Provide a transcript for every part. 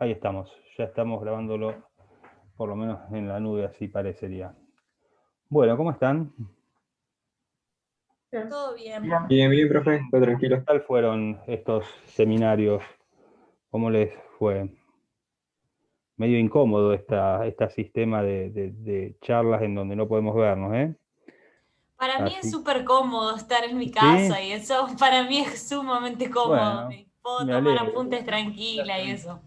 Ahí estamos, ya estamos grabándolo, por lo menos en la nube, así parecería. Bueno, ¿cómo están? Todo bien. Bien, profe, todo ¿Qué tranquilo. tal fueron estos seminarios? ¿Cómo les fue? Medio incómodo este sistema de charlas en donde no podemos vernos, ¿eh? Para mí es Así, súper cómodo estar en mi ¿sí? casa y eso para mí es sumamente cómodo. Bueno, Me puedo me tomar alegro. apuntes tranquila y eso.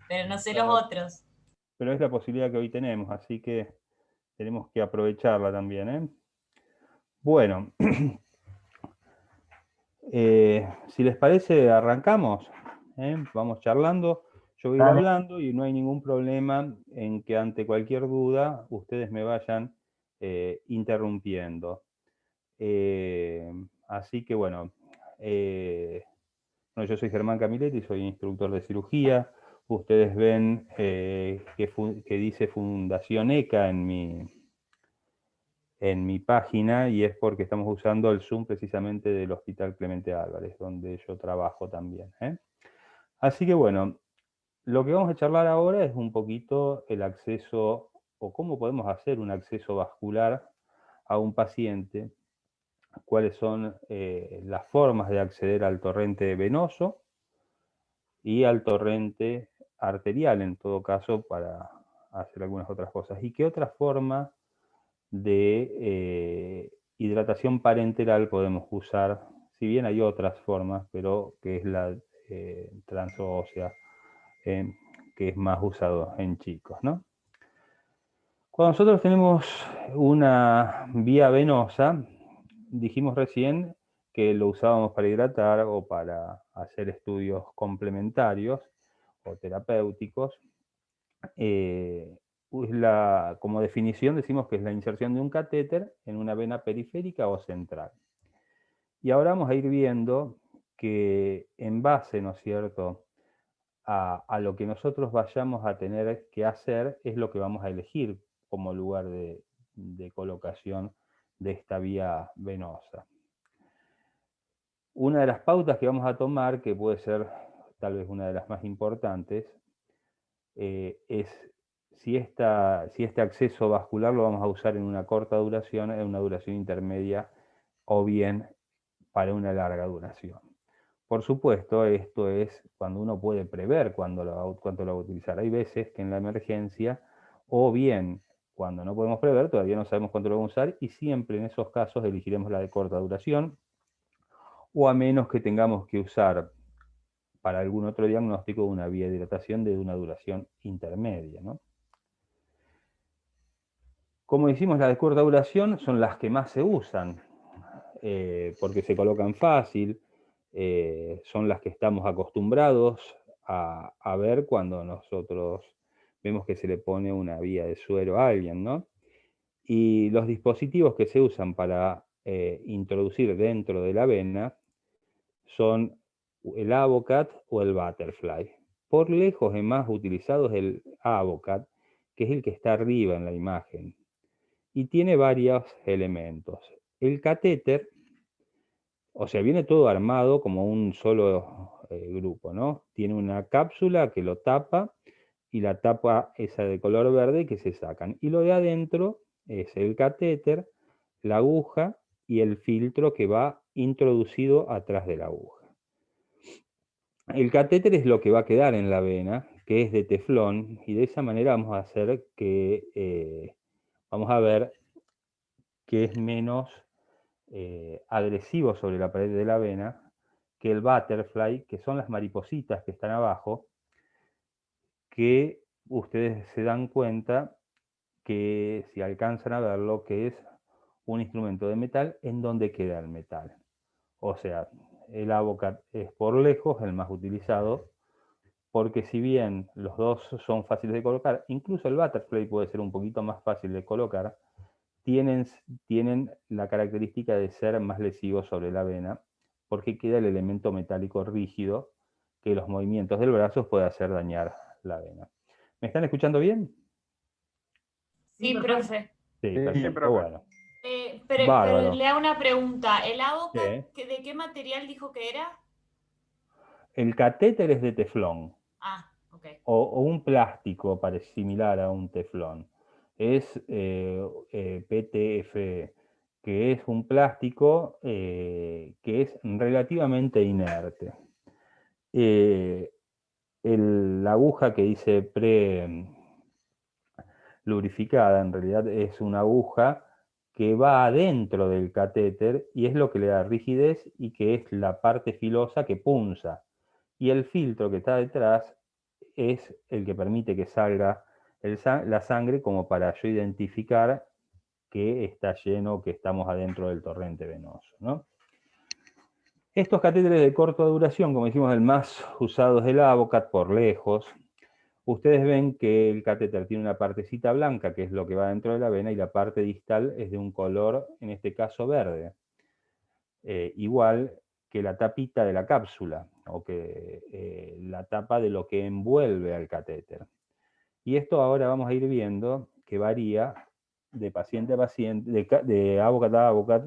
Pero no sé los Bueno, otros. pero es la posibilidad que hoy tenemos, así que tenemos que aprovecharla también, ¿eh? Bueno, si les parece, arrancamos, ¿eh? Vamos charlando. Yo voy a ir Dale. hablando y no hay ningún problema en que ante cualquier duda ustedes me vayan interrumpiendo. Así que bueno, yo soy Germán Camiletti, soy instructor de cirugía. Ustedes ven que dice Fundación ECA en mi página y es porque estamos usando el Zoom precisamente del Hospital Clemente Álvarez, donde yo trabajo también, ¿eh? Así que bueno, lo que vamos a charlar ahora es un poquito el acceso o cómo podemos hacer un acceso vascular a un paciente, cuáles son las formas de acceder al torrente venoso y al torrente arterial, en todo caso, para hacer algunas otras cosas. Y qué otra forma de hidratación parenteral podemos usar, si bien hay otras formas, pero que es la transósea, que es más usado en chicos, ¿no? Cuando nosotros tenemos una vía venosa, dijimos recién que lo usábamos para hidratar o para hacer estudios complementarios o terapéuticos. Como definición decimos que es la inserción de un catéter en una vena periférica o central. Y ahora vamos a ir viendo que en base, ¿no es cierto?, a lo que nosotros vayamos a tener que hacer es lo que vamos a elegir como lugar de colocación de esta vía venosa. Una de las pautas que vamos a tomar, que puede ser tal vez una de las más importantes, es si este acceso vascular lo vamos a usar en una corta duración, en una duración intermedia o bien para una larga duración. Por supuesto, esto es cuando uno puede prever cuánto lo va a utilizar. Hay veces que en la emergencia, o bien cuando no podemos prever, todavía no sabemos cuánto lo vamos a usar, y siempre en esos casos elegiremos la de corta duración, o a menos que tengamos que usar para algún otro diagnóstico una vía de hidratación de una duración intermedia, ¿no? Como decimos, las de corta duración son las que más se usan, porque se colocan fácil, son las que estamos acostumbrados a ver cuando nosotros vemos que se le pone una vía de suero a alguien, ¿no? Y los dispositivos que se usan para introducir dentro de la vena son el Avocat o el Butterfly. Por lejos el más utilizado es el Avocat, que es el que está arriba en la imagen, y tiene varios elementos. El catéter, o sea, viene todo armado como un solo grupo, ¿no? Tiene una cápsula que lo tapa y la tapa esa de color verde que se sacan. Y lo de adentro es el catéter, la aguja y el filtro que va introducido atrás de la aguja. El catéter es lo que va a quedar en la vena, que es de teflón, y de esa manera vamos a hacer que, vamos a ver que es menos agresivo sobre la pared de la vena que el butterfly, que son las maripositas que están abajo, que ustedes se dan cuenta que si alcanzan a verlo, que es un instrumento de metal en donde queda el metal. O sea, el Avocat es por lejos el más utilizado, porque si bien los dos son fáciles de colocar, incluso el butterfly puede ser un poquito más fácil de colocar, tienen la característica de ser más lesivos sobre la vena, porque queda el elemento metálico rígido que los movimientos del brazo puede hacer dañar la vena. ¿Me están escuchando bien? Sí, profe. Sí, Sí, perfecto, profe. bueno. Pero Bárbaro. le hago una pregunta. ¿El Avocat Sí. de qué material dijo que era? El catéter es de teflón. Ah, Okay. o un plástico similar a un teflón. Es PTFE, que es un plástico que es relativamente inerte. La aguja que dice lubrificada en realidad es una aguja que va adentro del catéter y es lo que le da rigidez y que es la parte filosa que punza. Y el filtro que está detrás es el que permite que salga la sangre como para yo identificar que está lleno, que estamos adentro del torrente venoso, ¿no? Estos catéteres de corta duración, como decimos, el más usado es el Avocat por lejos. Ustedes ven que el catéter tiene una partecita blanca, que es lo que va dentro de la vena, y la parte distal es de un color, en este caso verde. Igual que la tapita de la cápsula, o que la tapa de lo que envuelve al catéter. Y esto ahora vamos a ir viendo que varía de paciente a paciente, de Avocat a Avocat,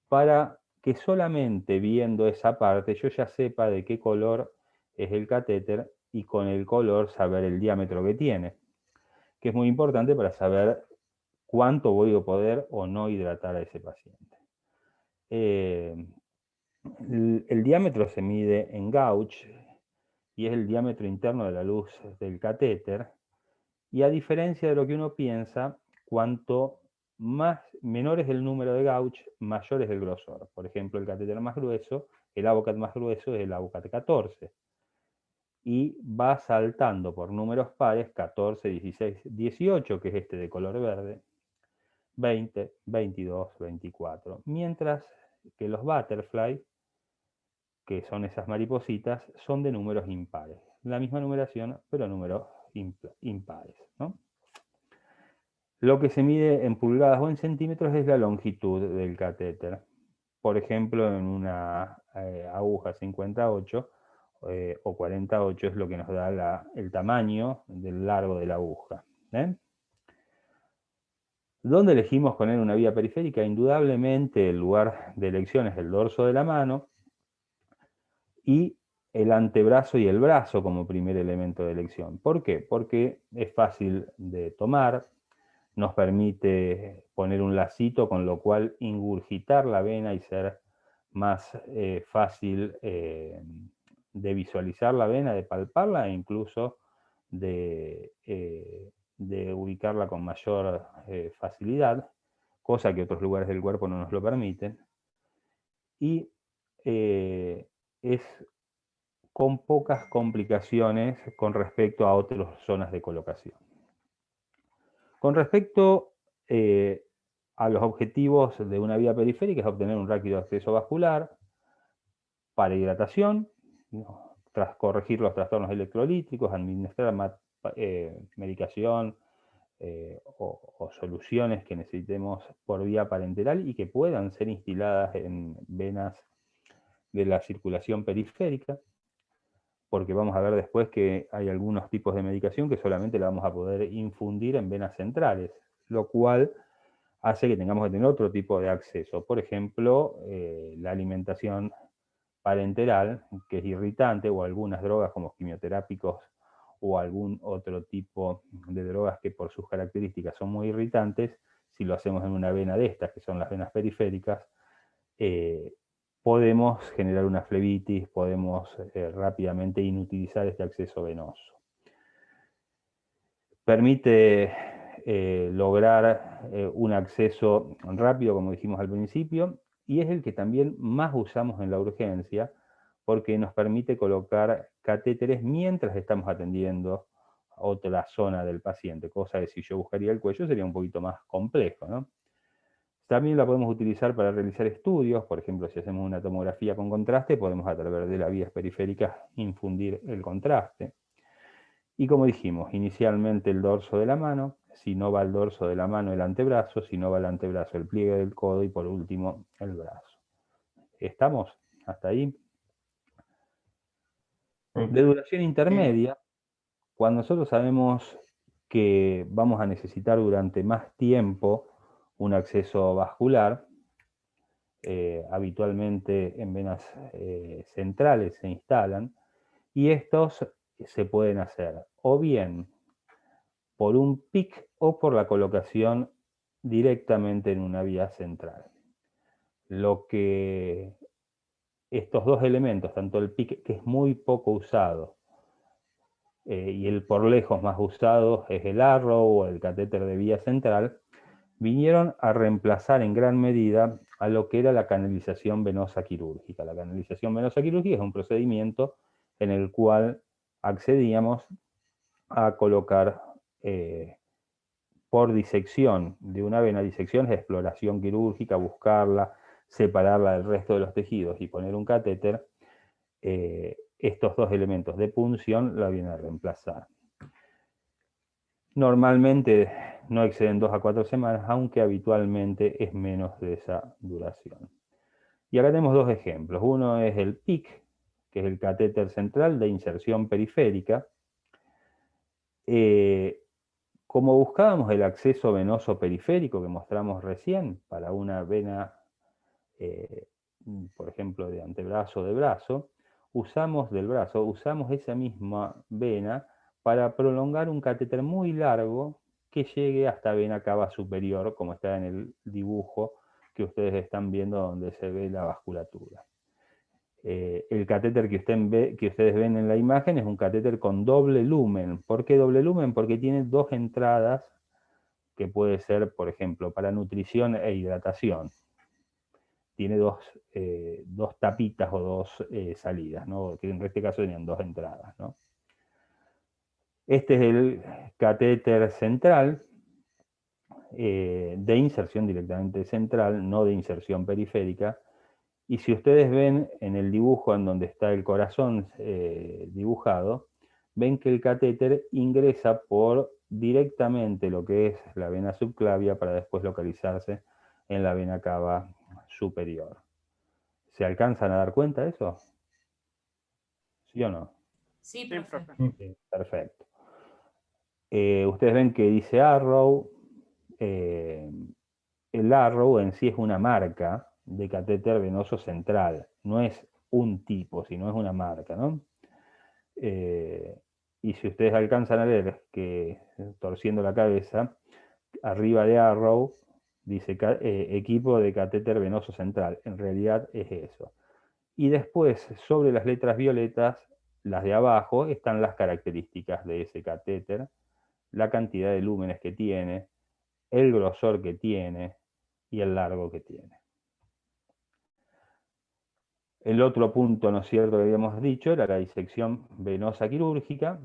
para que solamente viendo esa parte yo ya sepa de qué color es el catéter y con el color saber el diámetro que tiene, que es muy importante para saber cuánto voy a poder o no hidratar a ese paciente. El diámetro se mide en gauge y es el diámetro interno de la luz del catéter, y a diferencia de lo que uno piensa, cuanto menor es el número de gauge, mayor es el grosor. Por ejemplo, el catéter más grueso, el Avocat más grueso es el Avocat 14. Y va saltando por números pares, 14, 16, 18, que es este de color verde, 20, 22, 24. Mientras que los butterfly, que son esas maripositas, son de números impares. La misma numeración, pero números impares, ¿no? Lo que se mide en pulgadas o en centímetros es la longitud del catéter. Por ejemplo, en una aguja 58 o 48 es lo que nos da el tamaño del largo de la aguja. ¿Dónde elegimos poner una vía periférica? Indudablemente el lugar de elección es el dorso de la mano y el antebrazo y el brazo como primer elemento de elección. ¿Por qué? Porque es fácil de tomar, nos permite poner un lacito, con lo cual ingurgitar la vena y ser más fácil de visualizar la vena, de palparla e incluso de ubicarla con mayor facilidad, cosa que otros lugares del cuerpo no nos lo permiten. Y es con pocas complicaciones con respecto a otras zonas de colocación. Con respecto a los objetivos de una vía periférica, es obtener un rápido acceso vascular para hidratación, ¿no? Tras corregir los trastornos electrolíticos, administrar medicación o soluciones que necesitemos por vía parenteral y que puedan ser instiladas en venas de la circulación periférica, porque vamos a ver después que hay algunos tipos de medicación que solamente la vamos a poder infundir en venas centrales, lo cual hace que tengamos que tener otro tipo de acceso. Por ejemplo, la alimentación parenteral, que es irritante, o algunas drogas como quimioterápicos o algún otro tipo de drogas que por sus características son muy irritantes, si lo hacemos en una vena de estas, que son las venas periféricas, podemos generar una flebitis, podemos rápidamente inutilizar este acceso venoso. Permite lograr un acceso rápido, como dijimos al principio, y es el que también más usamos en la urgencia, porque nos permite colocar catéteres mientras estamos atendiendo a otra zona del paciente, cosa que si yo buscaría el cuello sería un poquito más complejo, ¿no? También la podemos utilizar para realizar estudios, por ejemplo, si hacemos una tomografía con contraste, podemos a través de las vías periféricas infundir el contraste. Y como dijimos, inicialmente el dorso de la mano, si no va el dorso de la mano el antebrazo, si no va el antebrazo el pliegue del codo y por último el brazo. ¿Estamos hasta ahí? De duración intermedia, cuando nosotros sabemos que vamos a necesitar durante más tiempo un acceso vascular, habitualmente en venas centrales se instalan, y estos se pueden hacer o bien por un PIC o por la colocación directamente en una vía central. Lo que estos dos elementos, tanto el PIC, que es muy poco usado, y el por lejos más usado es el Arrow o el catéter de vía central, vinieron a reemplazar en gran medida a lo que era la canalización venosa quirúrgica. La canalización venosa quirúrgica es un procedimiento en el cual accedíamos a colocar por disección de una vena. Disección es exploración quirúrgica, buscarla, separarla del resto de los tejidos y poner un catéter. Estos dos elementos de punción la vienen a reemplazar. Normalmente no exceden 2 a 4 semanas, aunque habitualmente es menos de esa duración. Y acá tenemos dos ejemplos. Uno es el PIC, que es el catéter central de inserción periférica. Como buscábamos el acceso venoso periférico que mostramos recién para una vena, por ejemplo, de antebrazo o de brazo, usamos esa misma vena para prolongar un catéter muy largo que llegue hasta vena cava superior, como está en el dibujo que ustedes están viendo donde se ve la vasculatura. El catéter que ustedes ven en la imagen es un catéter con doble lumen. ¿Por qué doble lumen? Porque tiene dos entradas que puede ser, por ejemplo, para nutrición e hidratación. Tiene dos tapitas o dos salidas, ¿no? Que en este caso tenían dos entradas, ¿no? Este es el catéter central, de inserción directamente central, no de inserción periférica. Y si ustedes ven en el dibujo en donde está el corazón dibujado, ven que el catéter ingresa por directamente lo que es la vena subclavia para después localizarse en la vena cava superior. ¿Se alcanzan a dar cuenta de eso? ¿Sí o no? Sí, profe. Sí, perfecto. Ustedes ven que dice Arrow. El Arrow en sí es una marca de catéter venoso central. No es un tipo, sino es una marca, ¿no? Y si ustedes alcanzan a ver que, torciendo la cabeza, arriba de Arrow dice equipo de catéter venoso central. En realidad es eso. Y después, sobre las letras violetas, las de abajo, están las características de ese catéter, la cantidad de lúmenes que tiene, el grosor que tiene y el largo que tiene. El otro punto, ¿no es cierto?, que habíamos dicho, era la disección venosa quirúrgica.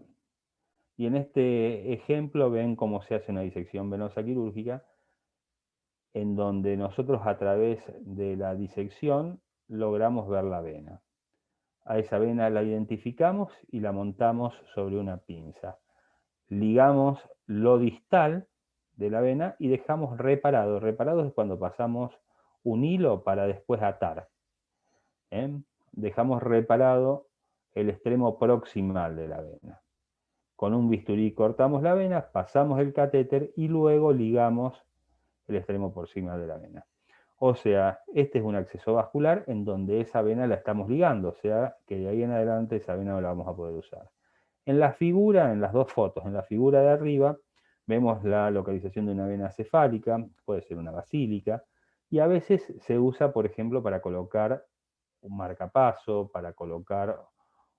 Y en este ejemplo ven cómo se hace una disección venosa quirúrgica, en donde nosotros a través de la disección logramos ver la vena. A esa vena la identificamos y la montamos sobre una pinza. Ligamos lo distal de la vena y dejamos reparado. Reparado es cuando pasamos un hilo para después atar. Dejamos reparado el extremo proximal de la vena. Con un bisturí cortamos la vena, pasamos el catéter y luego ligamos el extremo proximal de la vena. O sea, este es un acceso vascular en donde esa vena la estamos ligando, o sea que de ahí en adelante esa vena no la vamos a poder usar. En la figura, en las dos fotos, en la figura de arriba, vemos la localización de una vena cefálica, puede ser una basílica, y a veces se usa, por ejemplo, para colocar un marcapaso, para colocar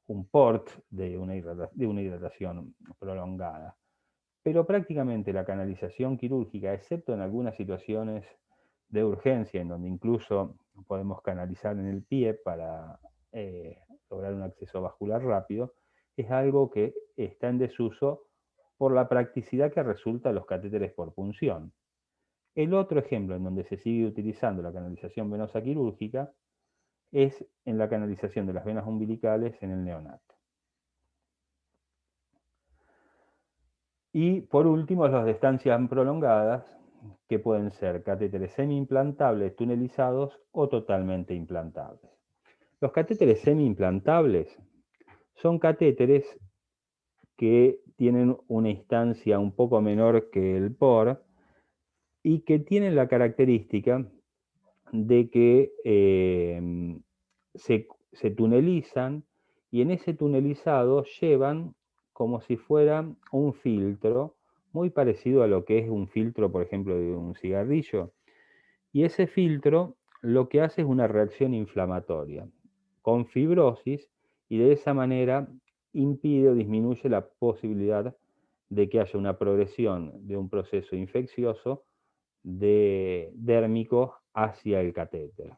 un port de una hidratación prolongada. Pero prácticamente la canalización quirúrgica, excepto en algunas situaciones de urgencia, en donde incluso podemos canalizar en el pie para lograr un acceso vascular rápido, es algo que está en desuso por la practicidad que resulta los catéteres por punción. El otro ejemplo en donde se sigue utilizando la canalización venosa quirúrgica es en la canalización de las venas umbilicales en el neonato. Y por último, los de estancias prolongadas, que pueden ser catéteres semi-implantables, tunelizados o totalmente implantables. Los catéteres semi-implantables son catéteres que tienen una instancia un poco menor que el POR y que tienen la característica de que se tunelizan y en ese tunelizado llevan como si fuera un filtro, muy parecido a lo que es un filtro, por ejemplo, de un cigarrillo. Y ese filtro lo que hace es una reacción inflamatoria con fibrosis y de esa manera impide o disminuye la posibilidad de que haya una progresión de un proceso infeccioso dérmico hacia el catéter.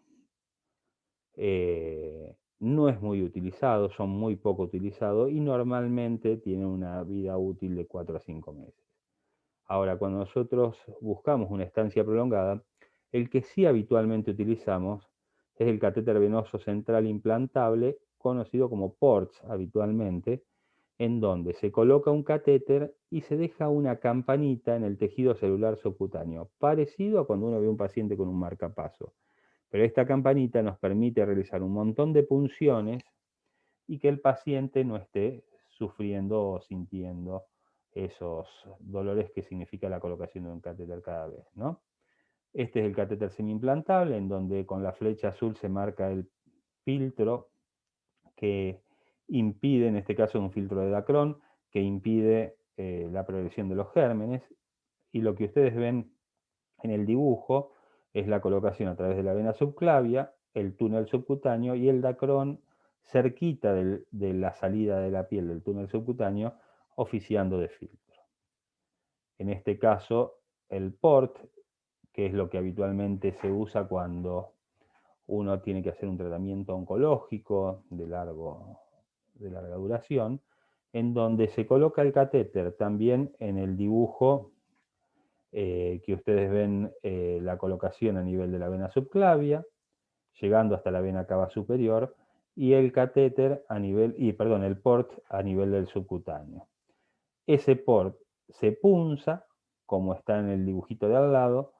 No es muy utilizado, son muy poco utilizados y normalmente tienen una vida útil de 4 a 5 meses. Ahora, cuando nosotros buscamos una estancia prolongada, el que sí habitualmente utilizamos es el catéter venoso central implantable, conocido como PORTS habitualmente, en donde se coloca un catéter y se deja una campanita en el tejido celular subcutáneo, parecido a cuando uno ve a un paciente con un marcapaso. Pero esta campanita nos permite realizar un montón de punciones y que el paciente no esté sufriendo o sintiendo esos dolores que significa la colocación de un catéter cada vez, ¿no? Este es el catéter semiimplantable, en donde con la flecha azul se marca el filtro que impide, en este caso un filtro de Dacron, que impide la progresión de los gérmenes, y lo que ustedes ven en el dibujo es la colocación a través de la vena subclavia, el túnel subcutáneo y el Dacron cerquita de la salida de la piel del túnel subcutáneo, oficiando de filtro. En este caso, el PORT, que es lo que habitualmente se usa cuando uno tiene que hacer un tratamiento oncológico de larga duración, en donde se coloca el catéter también en el dibujo que ustedes ven la colocación a nivel de la vena subclavia, llegando hasta la vena cava superior, y el catéter a nivel, el port a nivel del subcutáneo. Ese port se punza, como está en el dibujito de al lado,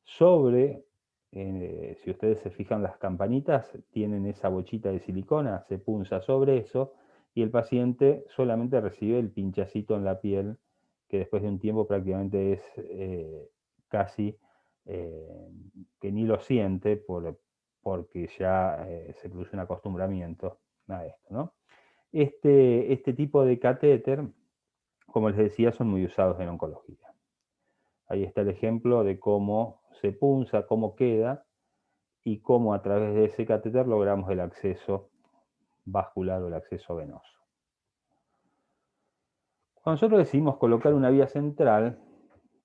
sobre, si ustedes se fijan, las campanitas tienen esa bochita de silicona, se punza sobre eso, y el paciente solamente recibe el pinchacito en la piel, que después de un tiempo prácticamente es casi que ni lo siente porque ya se produce un acostumbramiento a esto, ¿no? Este tipo de catéter, como les decía, son muy usados en oncología. Ahí está el ejemplo de cómo se punza, cómo queda y cómo a través de ese catéter logramos el acceso vascular o el acceso venoso. Cuando nosotros decidimos colocar una vía central,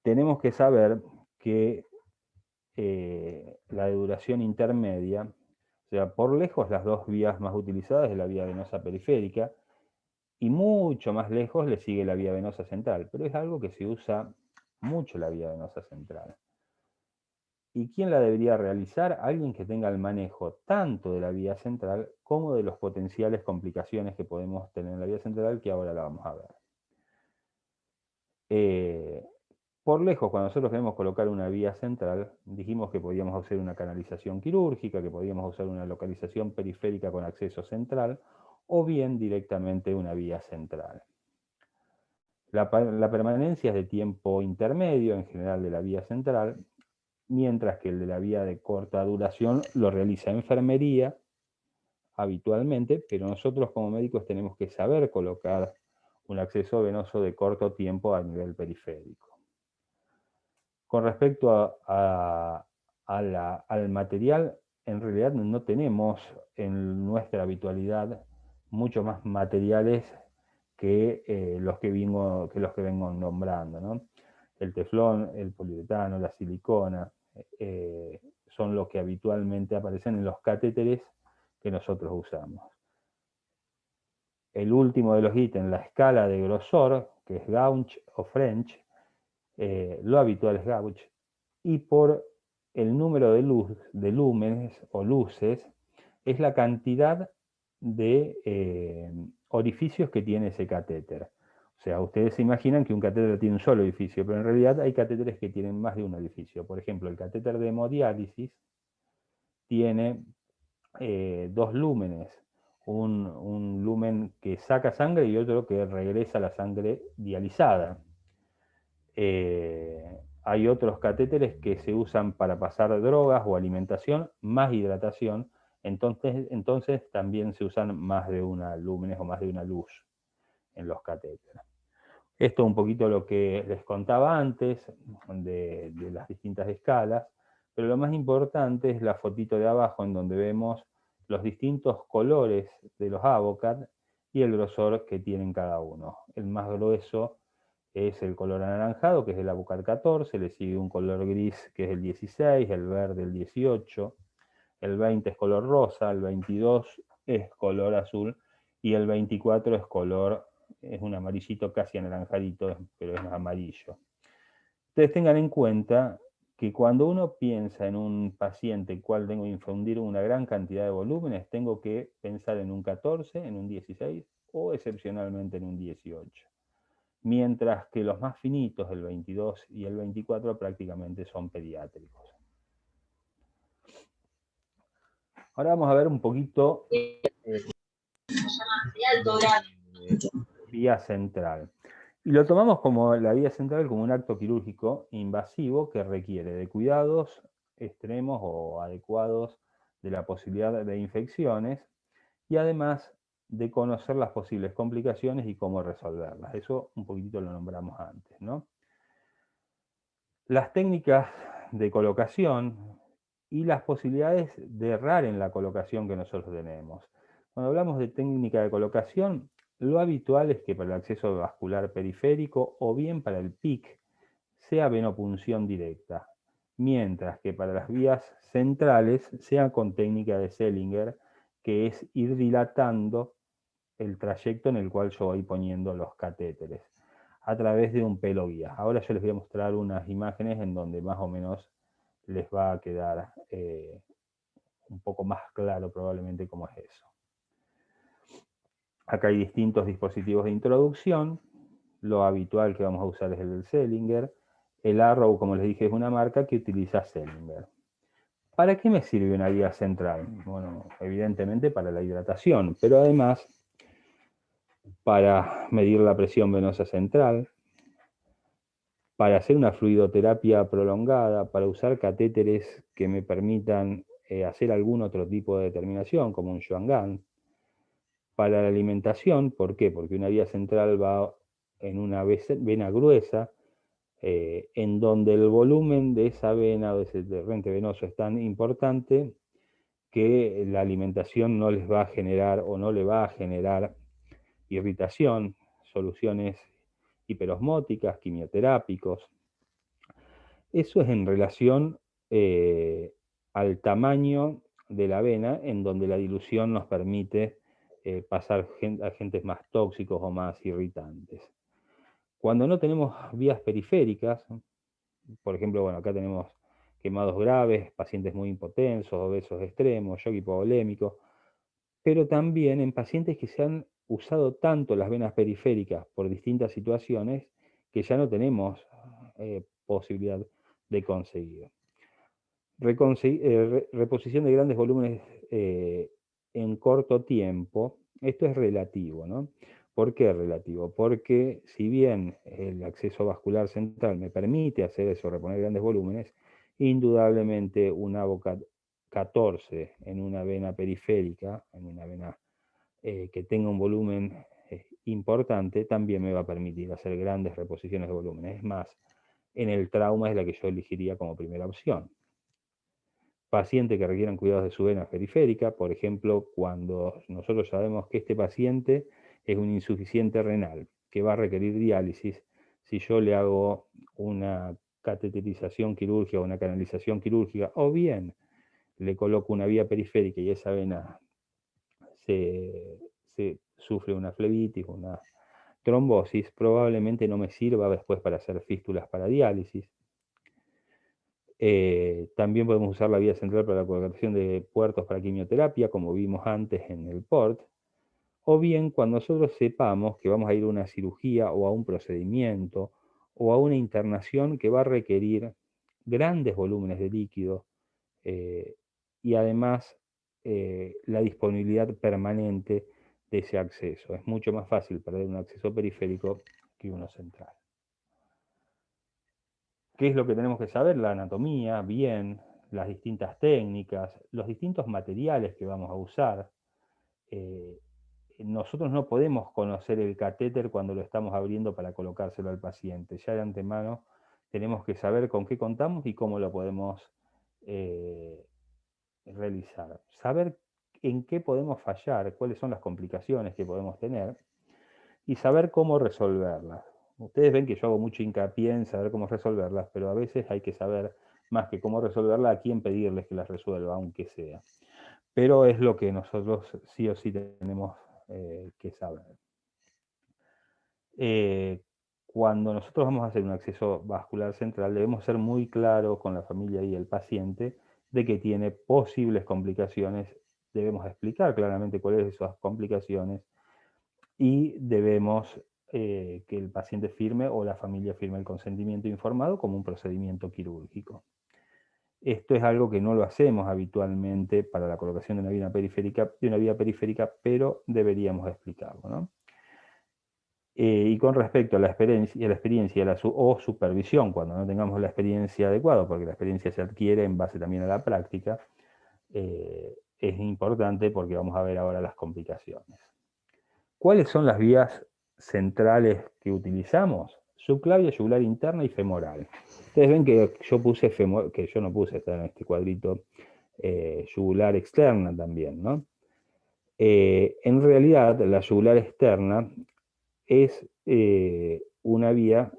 tenemos que saber que la de duración intermedia, o sea, por lejos las dos vías más utilizadas es la vía venosa periférica y mucho más lejos le sigue la vía venosa central, pero es algo que se usa mucho la vía venosa central. ¿Y quién la debería realizar? Alguien que tenga el manejo tanto de la vía central como de las potenciales complicaciones que podemos tener en la vía central, que ahora la vamos a ver. Por lejos, cuando nosotros queremos colocar una vía central, dijimos que podíamos hacer una canalización quirúrgica, que podíamos usar una localización periférica con acceso central, o bien directamente una vía central. La permanencia es de tiempo intermedio, en general, de la vía central, mientras que el de la vía de corta duración lo realiza enfermería habitualmente, pero nosotros como médicos tenemos que saber colocar un acceso venoso de corto tiempo a nivel periférico. Con respecto al material, en realidad no tenemos en nuestra habitualidad muchos más materiales que los que vengo nombrando, ¿no? El teflón, el poliuretano, la silicona, son los que habitualmente aparecen en los catéteres que nosotros usamos. El último de los ítems, la escala de grosor, que es gauge o French, lo habitual es gauge, y por el número de lúmenes o luces, es la cantidad de orificios que tiene ese catéter. O sea, ustedes se imaginan que un catéter tiene un solo orificio, pero en realidad hay catéteres que tienen más de un orificio. Por ejemplo, el catéter de hemodiálisis tiene dos lúmenes, un lumen que saca sangre y otro que regresa la sangre dializada. Hay otros catéteres que se usan para pasar drogas o alimentación, más hidratación, entonces también se usan más de una lúmenes o más de una luz. en los catéteres. Esto es un poquito lo que les contaba antes de las distintas escalas, pero lo más importante es la fotito de abajo en donde vemos los distintos colores de los Avocat y el grosor que tienen cada uno. El más grueso es el color anaranjado, que es el Avocat 14, le sigue un color gris que es el 16, el verde el 18, el 20 es color rosa, el 22 es color azul y el 24 es un amarillito casi anaranjadito, pero es amarillo. Ustedes tengan en cuenta que cuando uno piensa en un paciente el cual tengo que infundir una gran cantidad de volúmenes, tengo que pensar en un 14, en un 16 o excepcionalmente en un 18. Mientras que los más finitos, el 22 y el 24, prácticamente son pediátricos. Ahora vamos a ver un poquito vía central. Y lo tomamos como la vía central como un acto quirúrgico invasivo que requiere de cuidados extremos o adecuados de la posibilidad de infecciones y además de conocer las posibles complicaciones y cómo resolverlas. Eso un poquitito lo nombramos antes, ¿no? Las técnicas de colocación y las posibilidades de errar en la colocación que nosotros tenemos. Cuando hablamos de técnica de colocación, lo habitual es que para el acceso vascular periférico o bien para el PIC sea venopunción directa, mientras que para las vías centrales sea con técnica de Sellinger, que es ir dilatando el trayecto en el cual yo voy poniendo los catéteres a través de un pelo guía. Ahora yo les voy a mostrar unas imágenes en donde más o menos les va a quedar un poco más claro probablemente cómo es eso. Acá hay distintos dispositivos de introducción. Lo habitual que vamos a usar es el del Sellinger. El Arrow, como les dije, es una marca que utiliza Sellinger. ¿Para qué me sirve una vía central? Bueno, evidentemente para la hidratación, pero además para medir la presión venosa central, para hacer una fluidoterapia prolongada, para usar catéteres que me permitan hacer algún otro tipo de determinación, como un Schwann-Ganz. Para la alimentación, ¿por qué? Porque una vía central va en una vena gruesa, en donde el volumen de esa vena o de ese torrente venoso es tan importante que la alimentación no les va a generar o no le va a generar irritación, soluciones hiperosmóticas, quimioterápicos. Eso es en relación al tamaño de la vena, en donde la dilución nos permite pasar agentes más tóxicos o más irritantes. Cuando no tenemos vías periféricas, por ejemplo, bueno, acá tenemos quemados graves, pacientes muy hipotensos, obesos extremos, shock hipovolémico, pero también en pacientes que se han usado tanto las venas periféricas por distintas situaciones que ya no tenemos posibilidad de conseguir. Reposición de grandes volúmenes en corto tiempo, esto es relativo, ¿no? ¿Por qué relativo? Porque si bien el acceso vascular central me permite hacer eso, reponer grandes volúmenes, indudablemente un Avocat 14 en una vena periférica, en una vena que tenga un volumen importante, también me va a permitir hacer grandes reposiciones de volúmenes. Es más, en el trauma es la que yo elegiría como primera opción. Paciente que requieran cuidados de su vena periférica, por ejemplo, cuando nosotros sabemos que este paciente es un insuficiente renal, que va a requerir diálisis, si yo le hago una cateterización quirúrgica o una canalización quirúrgica, o bien le coloco una vía periférica y esa vena se sufre una flebitis, una trombosis, probablemente no me sirva después para hacer fístulas para diálisis. También podemos usar la vía central para la colocación de puertos para quimioterapia, como vimos antes en el PORT, o bien cuando nosotros sepamos que vamos a ir a una cirugía o a un procedimiento o a una internación que va a requerir grandes volúmenes de líquido y además la disponibilidad permanente de ese acceso. Es mucho más fácil perder un acceso periférico que uno central. ¿Qué es lo que tenemos que saber? La anatomía, bien, las distintas técnicas, los distintos materiales que vamos a usar, nosotros no podemos conocer el catéter cuando lo estamos abriendo para colocárselo al paciente. Ya de antemano tenemos que saber con qué contamos y cómo lo podemos realizar. Saber en qué podemos fallar, cuáles son las complicaciones que podemos tener y saber cómo resolverlas. Ustedes ven que yo hago mucho hincapié en saber cómo resolverlas, pero a veces hay que saber más que cómo resolverlas, a quién pedirles que las resuelva, aunque sea. Pero es lo que nosotros sí o sí tenemos que saber. Cuando nosotros vamos a hacer un acceso vascular central, debemos ser muy claros con la familia y el paciente de que tiene posibles complicaciones. Debemos explicar claramente cuáles son esas complicaciones y debemos que el paciente firme o la familia firme el consentimiento informado como un procedimiento quirúrgico. Esto es algo que no lo hacemos habitualmente para la colocación de una vía periférica, pero deberíamos explicarlo, ¿no? Y con respecto a la experiencia o supervisión, cuando no tengamos la experiencia adecuada, porque la experiencia se adquiere en base también a la práctica, es importante porque vamos a ver ahora las complicaciones. ¿Cuáles son las vías centrales que utilizamos? Subclavia, yugular interna y femoral. Ustedes ven que yo puse que yo no puse, está en este cuadrito, yugular externa también, ¿no? En realidad, la yugular externa es una vía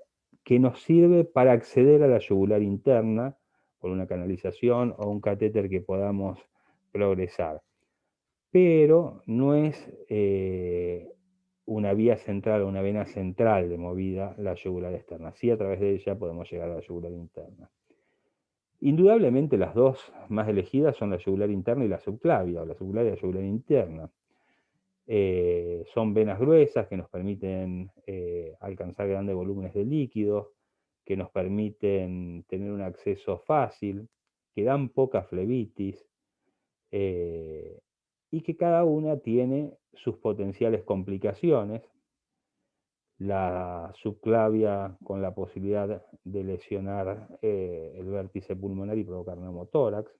que nos sirve para acceder a la yugular interna por una canalización o un catéter que podamos progresar. Pero no es una vía central o una vena central de movida la yugular externa. Sí, a través de ella podemos llegar a la yugular interna. Indudablemente las dos más elegidas son la yugular interna y la subclavia, o la subclavia y la yugular interna. Son venas gruesas que nos permiten alcanzar grandes volúmenes de líquidos, que nos permiten tener un acceso fácil, que dan poca flebitis, y que cada una tiene sus potenciales complicaciones. La subclavia con la posibilidad de lesionar el vértice pulmonar y provocar neumotórax.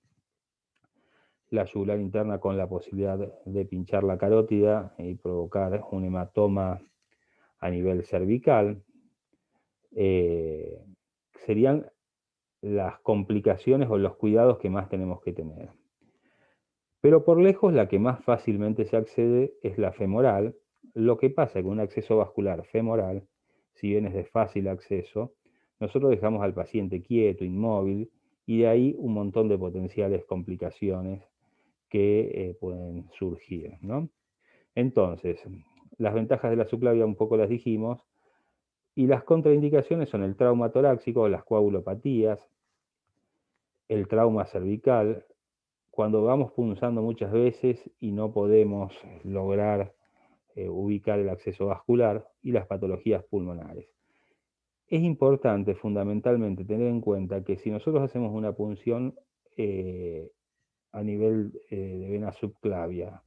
La yugular interna con la posibilidad de pinchar la carótida y provocar un hematoma a nivel cervical. Serían las complicaciones o los cuidados que más tenemos que tener. Pero por lejos la que más fácilmente se accede es la femoral. Lo que pasa con un acceso vascular femoral, si bien es de fácil acceso, nosotros dejamos al paciente quieto, inmóvil, y de ahí un montón de potenciales complicaciones que pueden surgir, ¿no? Entonces, las ventajas de la subclavia un poco las dijimos, y las contraindicaciones son el trauma torácico, las coagulopatías, el trauma cervical, cuando vamos punzando muchas veces y no podemos lograr ubicar el acceso vascular, y las patologías pulmonares. Es importante fundamentalmente tener en cuenta que si nosotros hacemos una punción a nivel de vena subclavia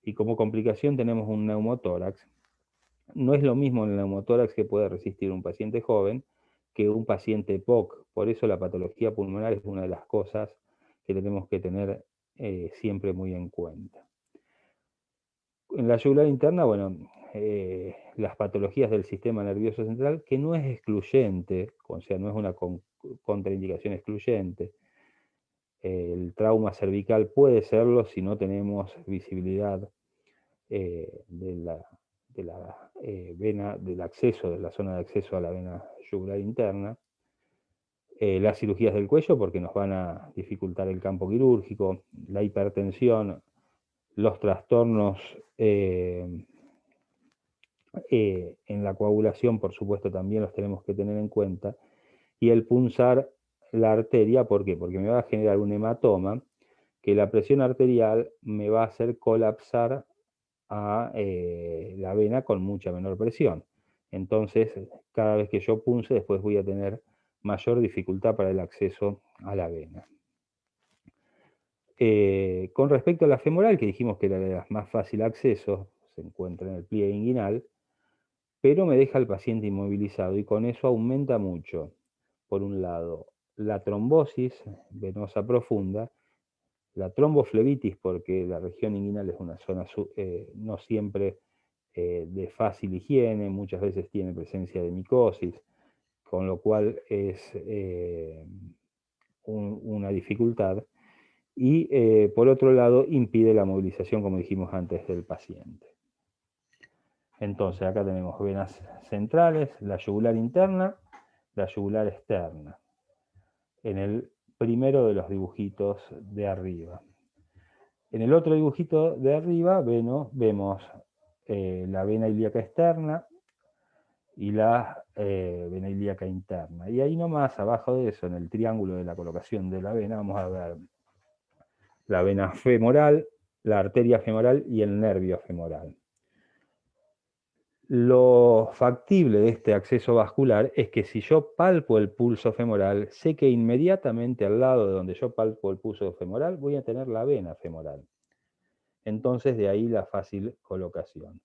y como complicación tenemos un neumotórax, no es lo mismo el neumotórax que puede resistir un paciente joven que un paciente POC. Por eso la patología pulmonar es una de las cosas que tenemos que tener siempre muy en cuenta. En la yugular interna, bueno, las patologías del sistema nervioso central, que no es excluyente, o sea, no es una contraindicación excluyente. El trauma cervical puede serlo si no tenemos visibilidad de la vena, del acceso, de la zona de acceso a la vena yugular interna. Las cirugías del cuello, porque nos van a dificultar el campo quirúrgico, la hipertensión, los trastornos en la coagulación, por supuesto, también los tenemos que tener en cuenta, y el punzar la arteria, ¿por qué? Porque me va a generar un hematoma, que la presión arterial me va a hacer colapsar a la vena con mucha menor presión. Entonces, cada vez que yo punce, después voy a tener mayor dificultad para el acceso a la vena. Con respecto a la femoral, que dijimos que era de las más fácil acceso, se encuentra en el pliegue inguinal, pero me deja al paciente inmovilizado y con eso aumenta mucho, por un lado, la trombosis venosa profunda, la tromboflebitis, porque la región inguinal es una zona no siempre de fácil higiene, muchas veces tiene presencia de micosis, con lo cual es una dificultad. Y por otro lado, impide la movilización, como dijimos antes, del paciente. Entonces, acá tenemos venas centrales, la yugular interna, la yugular externa, en el primero de los dibujitos de arriba. En el otro dibujito de arriba vemos la vena ilíaca externa y la vena ilíaca interna. Y ahí nomás, abajo de eso, en el triángulo de la colocación de la vena, vamos a ver la vena femoral, la arteria femoral y el nervio femoral. Lo factible de este acceso vascular es que si yo palpo el pulso femoral, sé que inmediatamente al lado de donde yo palpo el pulso femoral voy a tener la vena femoral. Entonces de ahí la fácil colocación.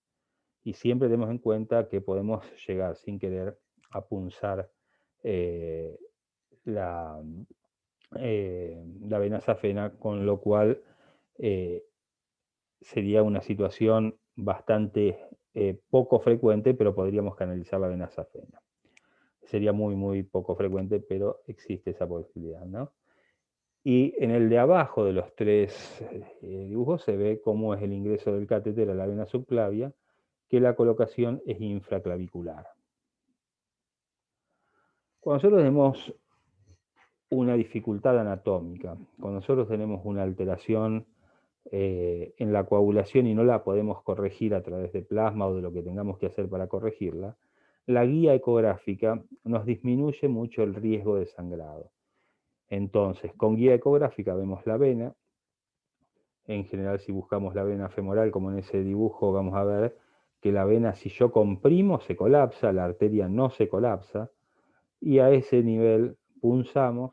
Y siempre tenemos en cuenta que podemos llegar sin querer a punzar la vena safena, con lo cual sería una situación bastante poco frecuente, pero podríamos canalizar la vena safena. Sería muy, muy poco frecuente, pero existe esa posibilidad, ¿no? Y en el de abajo de los tres dibujos se ve cómo es el ingreso del catéter a la vena subclavia, que la colocación es infraclavicular. Cuando nosotros tenemos una dificultad anatómica, cuando nosotros tenemos una alteración en la coagulación y no la podemos corregir a través de plasma o de lo que tengamos que hacer para corregirla, la guía ecográfica nos disminuye mucho el riesgo de sangrado. Entonces, con guía ecográfica vemos la vena. En general, si buscamos la vena femoral, como en ese dibujo, vamos a ver que la vena, si yo comprimo, se colapsa, la arteria no se colapsa, y a ese nivel punzamos,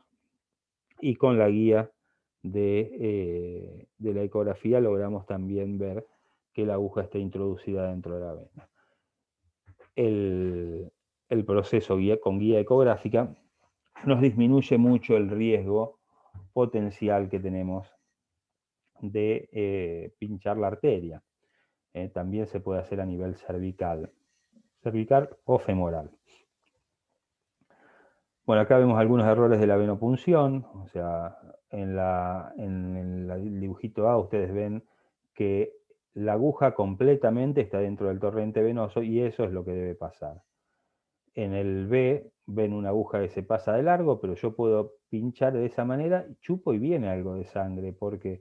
y con la guía de la ecografía logramos también ver que la aguja está introducida dentro de la vena. El proceso con guía ecográfica nos disminuye mucho el riesgo potencial que tenemos de pinchar la arteria. También se puede hacer a nivel cervical o femoral. Bueno, acá vemos algunos errores de la venopunción, o sea, en el dibujito A ustedes ven que la aguja completamente está dentro del torrente venoso y eso es lo que debe pasar. En el B ven una aguja que se pasa de largo, pero yo puedo pinchar de esa manera, chupo y viene algo de sangre porque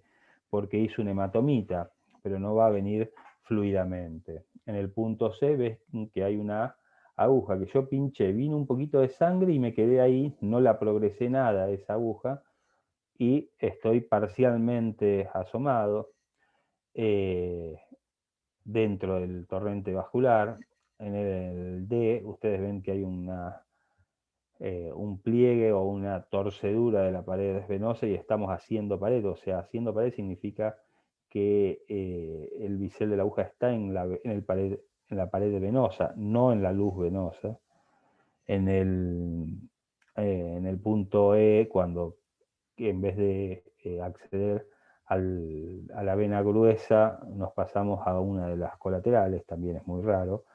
hizo una hematomita, pero no va a venir fluidamente. En el punto C ves que hay una aguja que yo pinché, vino un poquito de sangre y me quedé ahí, no la progresé nada a esa aguja y estoy parcialmente asomado dentro del torrente vascular. En el D ustedes ven que hay un pliegue o una torcedura de la pared venosa y estamos haciendo pared. O sea, haciendo pared significa que el bisel de la aguja está en la pared venosa, no en la luz venosa. En el punto E, cuando en vez de acceder a la vena gruesa, nos pasamos a una de las colaterales, también es muy raro.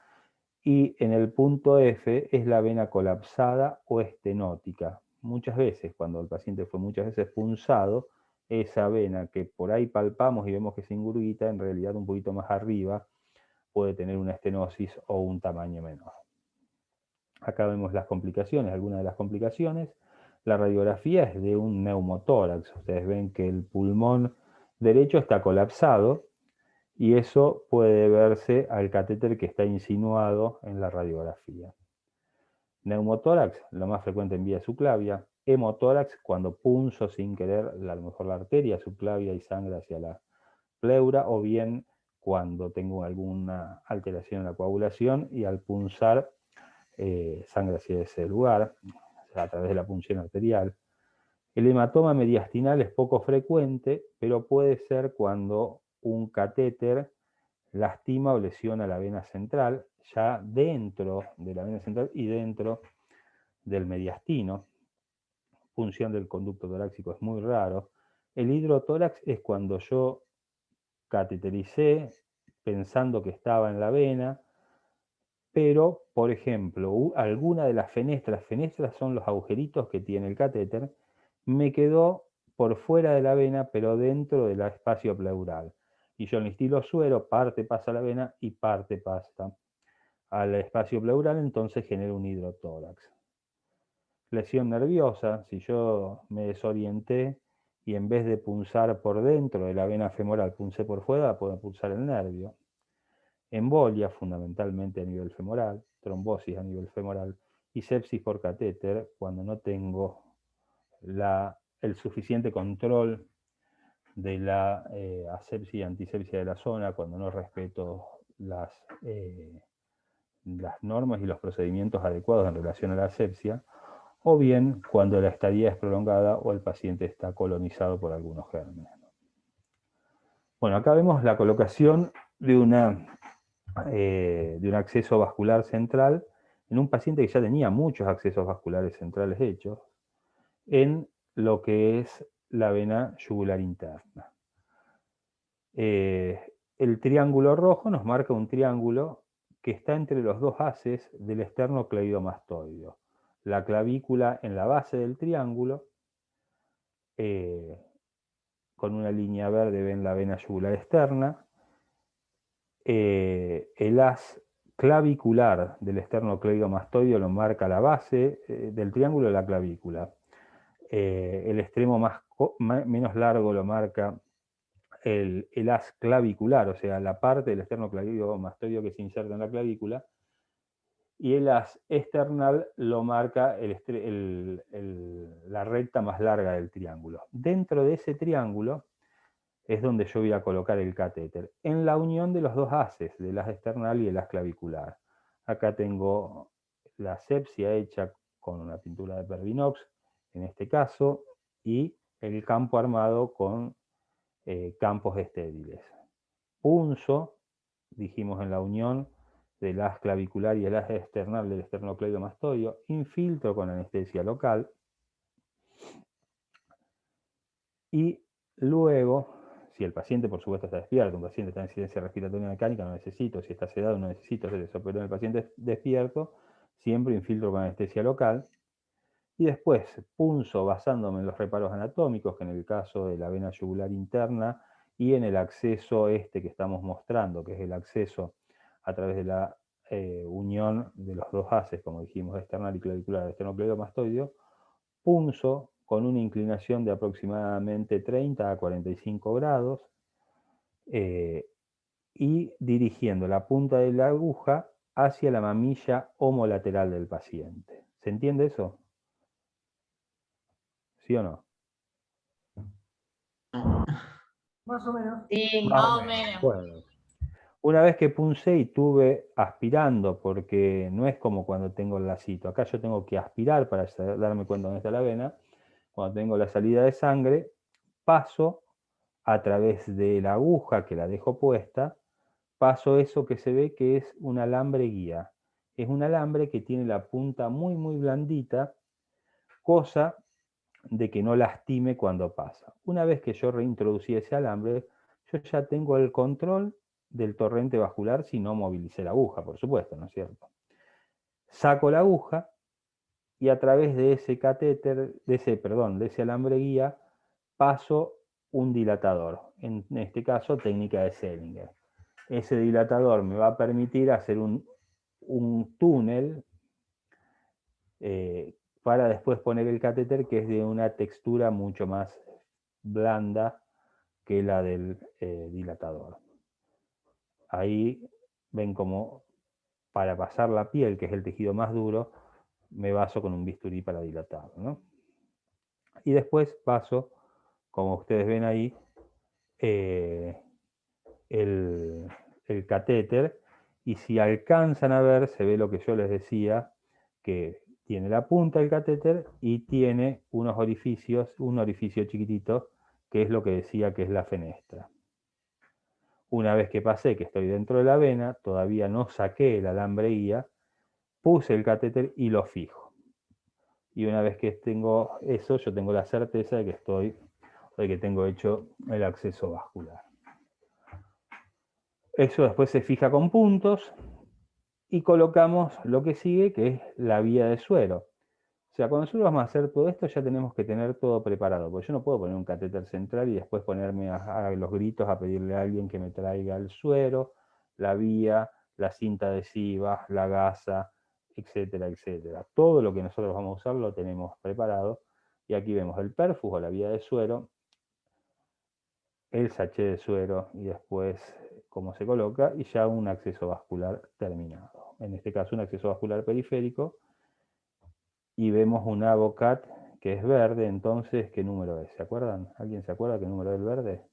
Y en el punto F es la vena colapsada o estenótica. Muchas veces, cuando el paciente fue muchas veces punzado, esa vena que por ahí palpamos y vemos que se ingurgita, en realidad un poquito más arriba puede tener una estenosis o un tamaño menor. Acá vemos las complicaciones, algunas de las complicaciones. La radiografía es de un neumotórax. Ustedes ven que el pulmón derecho está colapsado y eso puede deberse al catéter que está insinuado en la radiografía. Neumotórax, lo más frecuente en vía subclavia. Hemotórax, cuando punzo sin querer a lo mejor la arteria subclavia y sangre hacia la pleura, o bien cuando tengo alguna alteración en la coagulación y al punzar sangre hacia ese lugar, o sea, a través de la punción arterial. El hematoma mediastinal es poco frecuente, pero puede ser cuando un catéter lastima o lesiona la vena central, ya dentro de la vena central y dentro del mediastino. Punción del conducto torácico es muy raro. El hidrotórax es cuando yo catetericé, pensando que estaba en la vena, pero, por ejemplo, alguna de las fenestras son los agujeritos que tiene el catéter, me quedó por fuera de la vena, pero dentro del espacio pleural. Y yo le instilo suero, parte pasa a la vena y parte pasa al espacio pleural, entonces genera un hidrotórax. Lesión nerviosa, si yo me desorienté y en vez de punzar por dentro de la vena femoral, punzé por fuera, puedo pulsar el nervio. Embolia, fundamentalmente a nivel femoral, trombosis a nivel femoral, y sepsis por catéter, cuando no tengo el suficiente control de la asepsia y antisepsia de la zona, cuando no respeto las normas y los procedimientos adecuados en relación a la asepsia, o bien cuando la estadía es prolongada o el paciente está colonizado por algunos gérmenes. Bueno, acá vemos la colocación de un acceso vascular central en un paciente que ya tenía muchos accesos vasculares centrales hechos en lo que es la vena yugular interna. El triángulo rojo nos marca un triángulo que está entre los dos haces del esternocleidomastoideo. La clavícula en la base del triángulo, con una línea verde ven la vena yugular externa. El haz clavicular del esternocleidomastoideo lo marca la base del triángulo de la clavícula. El extremo menos largo lo marca el haz clavicular, o sea, la parte del esternocleidomastoideo que se inserta en la clavícula, y el haz external lo marca la recta más larga del triángulo. Dentro de ese triángulo es donde yo voy a colocar el catéter, en la unión de los dos haces, del haz external y el haz clavicular. Acá tengo la asepsia hecha con una pintura de Pervinox, en este caso, y el campo armado con campos estériles. Punzo, dijimos en la unión del haz clavicular y el haz external del esternocleidomastoideo, infiltro con anestesia local, y luego, si el paciente por supuesto está despierto, un paciente está en insuficiencia respiratoria mecánica, no necesito, si está sedado no necesito hacer eso, pero en el paciente despierto, siempre infiltro con anestesia local, y después punzo basándome en los reparos anatómicos, que en el caso de la vena yugular interna, y en el acceso que estamos mostrando, que es el acceso a través de la unión de los dos haces, como dijimos, external y clavicular, esternocleidomastoideo, punzo con una inclinación de aproximadamente 30 a 45 grados y dirigiendo la punta de la aguja hacia la mamilla homolateral del paciente. ¿Se entiende eso? ¿Sí o no? Más o menos. Sí, más o menos. Bueno, una vez que puncé y tuve aspirando, porque no es como cuando tengo el lacito, acá yo tengo que aspirar para darme cuenta dónde está la vena. Cuando tengo la salida de sangre, paso a través de la aguja que la dejo puesta, paso eso que se ve que es un alambre guía. Es un alambre que tiene la punta muy muy blandita, cosa de que no lastime cuando pasa. Una vez que yo reintroducí ese alambre, yo ya tengo el control del torrente vascular si no movilicé la aguja, por supuesto, ¿no es cierto? Saco la aguja y a través de ese catéter, de ese alambre guía, paso un dilatador, en este caso técnica de Selinger. Ese dilatador me va a permitir hacer un túnel para después poner el catéter, que es de una textura mucho más blanda que la del dilatador. Ahí ven como para pasar la piel, que es el tejido más duro, me baso con un bisturí para dilatarlo, ¿no? Y después paso, como ustedes ven ahí, el catéter, y si alcanzan a ver, se ve lo que yo les decía, que tiene la punta del catéter y tiene unos orificios, un orificio chiquitito, que es lo que decía que es la fenestra. Una vez que pasé, que estoy dentro de la vena, todavía no saqué el alambre guía, puse el catéter y lo fijo. Y una vez que tengo eso, yo tengo la certeza de que tengo hecho el acceso vascular. Eso después se fija con puntos y colocamos lo que sigue, que es la vía de suero. O sea, cuando nosotros vamos a hacer todo esto, ya tenemos que tener todo preparado, porque yo no puedo poner un catéter central y después ponerme a los gritos a pedirle a alguien que me traiga el suero, la vía, la cinta adhesiva, la gasa, etcétera, etcétera. Todo lo que nosotros vamos a usar lo tenemos preparado. Y aquí vemos el perfus o la vía de suero, el sachet de suero y después cómo se coloca y ya un acceso vascular terminado. En este caso un acceso vascular periférico y vemos un Avocat que es verde, entonces, ¿qué número es? ¿Se acuerdan? ¿Alguien se acuerda qué número es el verde?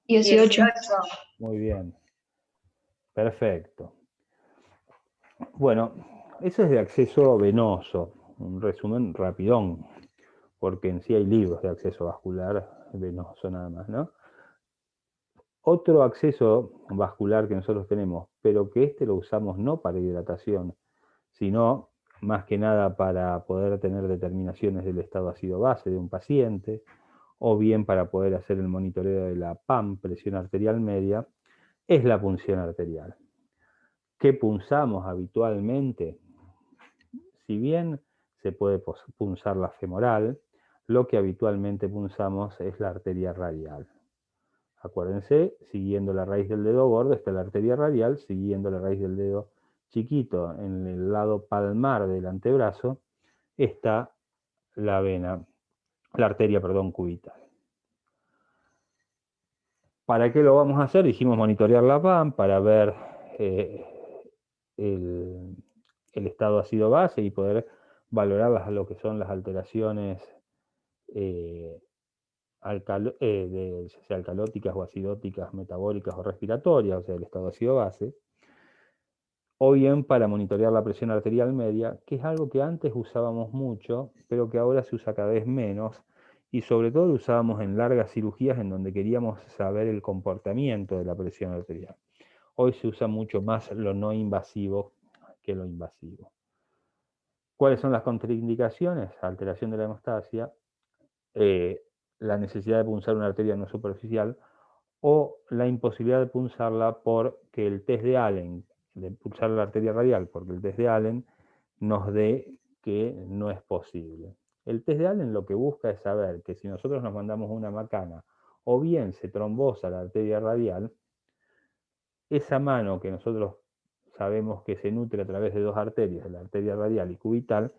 18. Muy bien. Perfecto. Bueno, eso es de acceso venoso, un resumen rapidón, porque en sí hay libros de acceso vascular venoso nada más, ¿no? Otro acceso vascular que nosotros tenemos, pero que lo usamos no para hidratación, sino más que nada para poder tener determinaciones del estado ácido-base de un paciente, o bien para poder hacer el monitoreo de la PAM, presión arterial media, es la punción arterial. ¿Qué punzamos habitualmente? Si bien se puede punzar la femoral, lo que habitualmente punzamos es la arteria radial. Acuérdense, siguiendo la raíz del dedo gordo está la arteria radial, siguiendo la raíz del dedo chiquito en el lado palmar del antebrazo está la vena, la arteria, perdón, cubital. ¿Para qué lo vamos a hacer? Dijimos monitorear la PAM para ver el estado ácido-base y poder valorar lo que son las alteraciones sea alcalóticas o acidóticas, metabólicas o respiratorias, o sea, el estado ácido-base, o bien para monitorear la presión arterial media, que es algo que antes usábamos mucho, pero que ahora se usa cada vez menos, y sobre todo lo usábamos en largas cirugías en donde queríamos saber el comportamiento de la presión arterial. Hoy se usa mucho más lo no invasivo que lo invasivo. ¿Cuáles son las contraindicaciones? Alteración de la hemostasia, la necesidad de punzar una arteria no superficial o la imposibilidad de punzarla porque el test de Allen, de pulsar la arteria radial, porque el test de Allen nos dé que no es posible. El test de Allen lo que busca es saber que si nosotros nos mandamos una macana o bien se trombosa la arteria radial, esa mano que nosotros sabemos que se nutre a través de dos arterias, la arteria radial y cubital,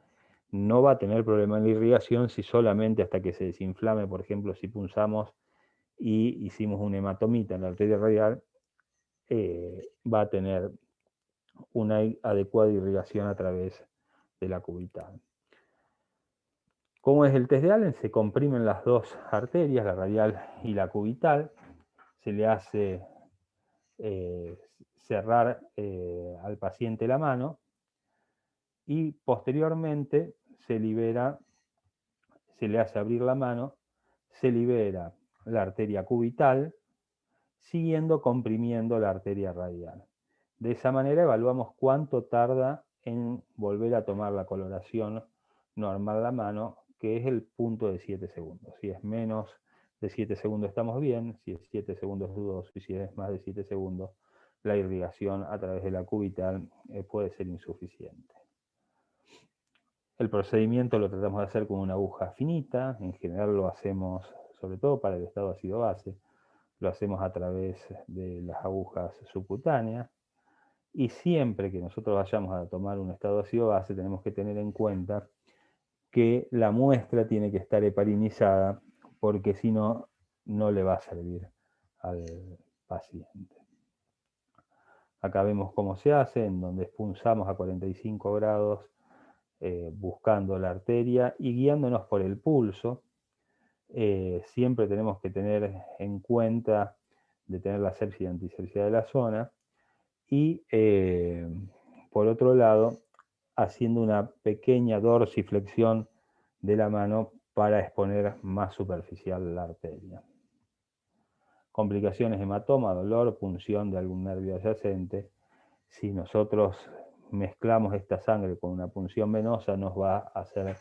no va a tener problema en la irrigación si solamente hasta que se desinflame, por ejemplo, si punzamos y hicimos una hematomita en la arteria radial, va a tener una adecuada irrigación a través de la cubital. ¿Cómo es el test de Allen? Se comprimen las dos arterias, la radial y la cubital, se le hace cerrar al paciente la mano y posteriormente se le hace abrir la mano, se libera la arteria cubital, siguiendo comprimiendo la arteria radial. De esa manera evaluamos cuánto tarda en volver a tomar la coloración normal la mano, que es el punto de 7 segundos. Si es menos de 7 segundos estamos bien, si es 7 segundos dudoso y si es más de 7 segundos, la irrigación a través de la cubital puede ser insuficiente. El procedimiento lo tratamos de hacer con una aguja finita, en general lo hacemos sobre todo para el estado ácido-base, lo hacemos a través de las agujas subcutáneas, y siempre que nosotros vayamos a tomar un estado ácido-base tenemos que tener en cuenta que la muestra tiene que estar heparinizada, porque si no, no le va a servir al paciente. Acá vemos cómo se hace, en donde punzamos a 45 grados, buscando la arteria y guiándonos por el pulso. Siempre tenemos que tener en cuenta de tener la sepsia y antisepsia de la zona, y por otro lado, haciendo una pequeña dorsiflexión de la mano para exponer más superficial la arteria. Complicaciones: hematoma, dolor, punción de algún nervio adyacente. Si nosotros mezclamos esta sangre con una punción venosa, nos va a hacer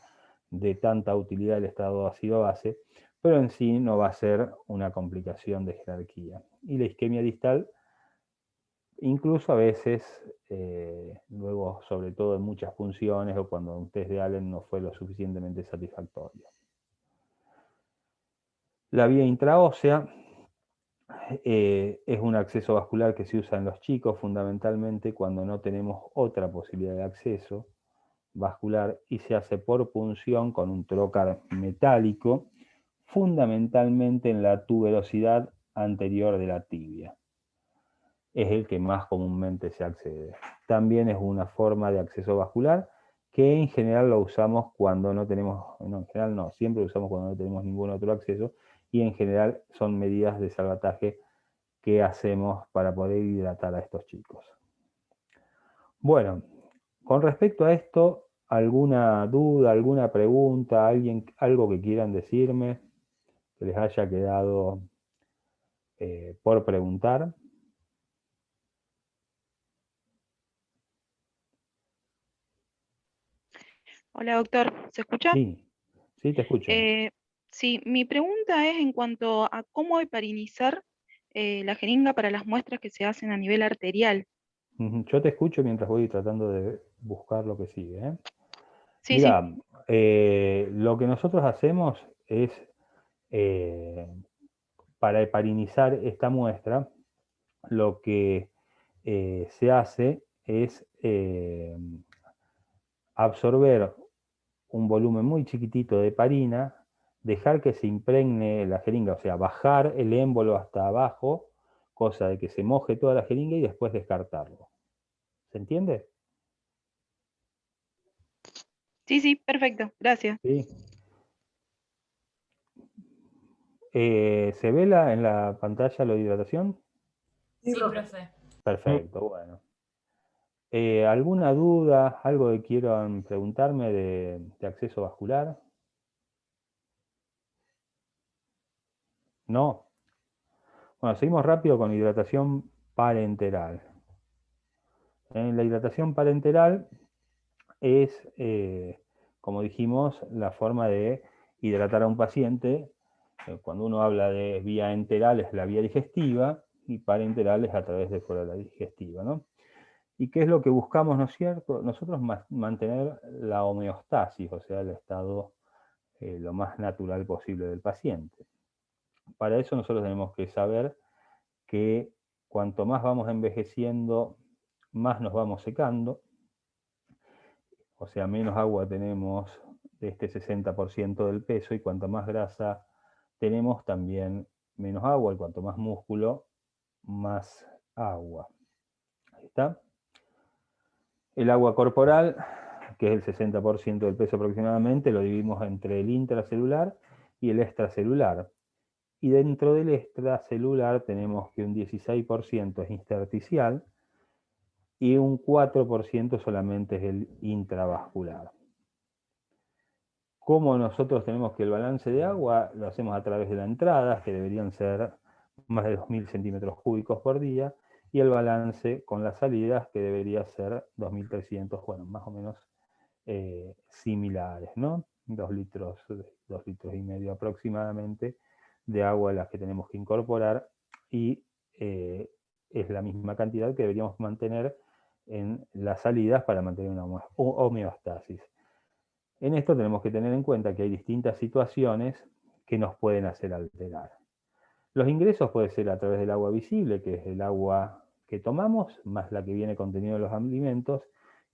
de tanta utilidad el estado ácido-base, pero en sí no va a ser una complicación de jerarquía. Y la isquemia distal, incluso a veces, luego, sobre todo en muchas funciones o cuando un test de Allen no fue lo suficientemente satisfactorio. La vía intraósea es un acceso vascular que se usa en los chicos fundamentalmente cuando no tenemos otra posibilidad de acceso vascular y se hace por punción con un trocar metálico, fundamentalmente en la tuberosidad anterior de la tibia. Es el que más comúnmente se accede. También es una forma de acceso vascular que en general lo usamos cuando no tenemos, no, en general no, siempre lo usamos cuando no tenemos ningún otro acceso y en general son medidas de salvataje que hacemos para poder hidratar a estos chicos. Bueno, con respecto a esto, ¿alguna duda, alguna pregunta, algo que quieran decirme que les haya quedado por preguntar? Hola, doctor, ¿se escucha? Sí, sí, te escucho. Sí, mi pregunta es en cuanto a cómo heparinizar la jeringa para las muestras que se hacen a nivel arterial. Yo te escucho mientras voy tratando de buscar lo que sigue, ¿eh? Sí, Mira, lo que nosotros hacemos es, para heparinizar esta muestra, lo que se hace es absorber un volumen muy chiquitito de heparina, dejar que se impregne la jeringa, o sea, bajar el émbolo hasta abajo, cosa de que se moje toda la jeringa y después descartarlo. ¿Se entiende? Sí, sí, perfecto, gracias. Sí. ¿Se ve en la pantalla la hidratación? Sí, profe. Perfecto, bueno. ¿Alguna duda, algo que quieran preguntarme de acceso vascular? ¿No? Bueno, seguimos rápido con hidratación parenteral. La hidratación parenteral es, como dijimos, la forma de hidratar a un paciente. Cuando uno habla de vía enteral es la vía digestiva y parenteral es a través de fuera de la digestiva, ¿no? ¿Y qué es lo que buscamos, no es cierto? Nosotros mantener la homeostasis, o sea, el estado lo más natural posible del paciente. Para eso nosotros tenemos que saber que cuanto más vamos envejeciendo, más nos vamos secando, o sea, menos agua tenemos de este 60% del peso y cuanto más grasa tenemos también menos agua, y cuanto más músculo, más agua. Ahí está. El agua corporal, que es el 60% del peso aproximadamente, lo dividimos entre el intracelular y el extracelular. Y dentro del extracelular tenemos que un 16% es intersticial y un 4% solamente es el intravascular. ¿Cómo nosotros tenemos que el balance de agua? Lo hacemos a través de la entrada, que deberían ser más de 2.000 centímetros cúbicos por día, y el balance con las salidas, que debería ser 2.300, bueno, más o menos similares, ¿no? 2 litros y medio aproximadamente de agua las que tenemos que incorporar, y es la misma cantidad que deberíamos mantener en las salidas para mantener una homeostasis. En esto tenemos que tener en cuenta que hay distintas situaciones que nos pueden hacer alterar. Los ingresos pueden ser a través del agua visible, que es el agua que tomamos, más la que viene contenida en los alimentos,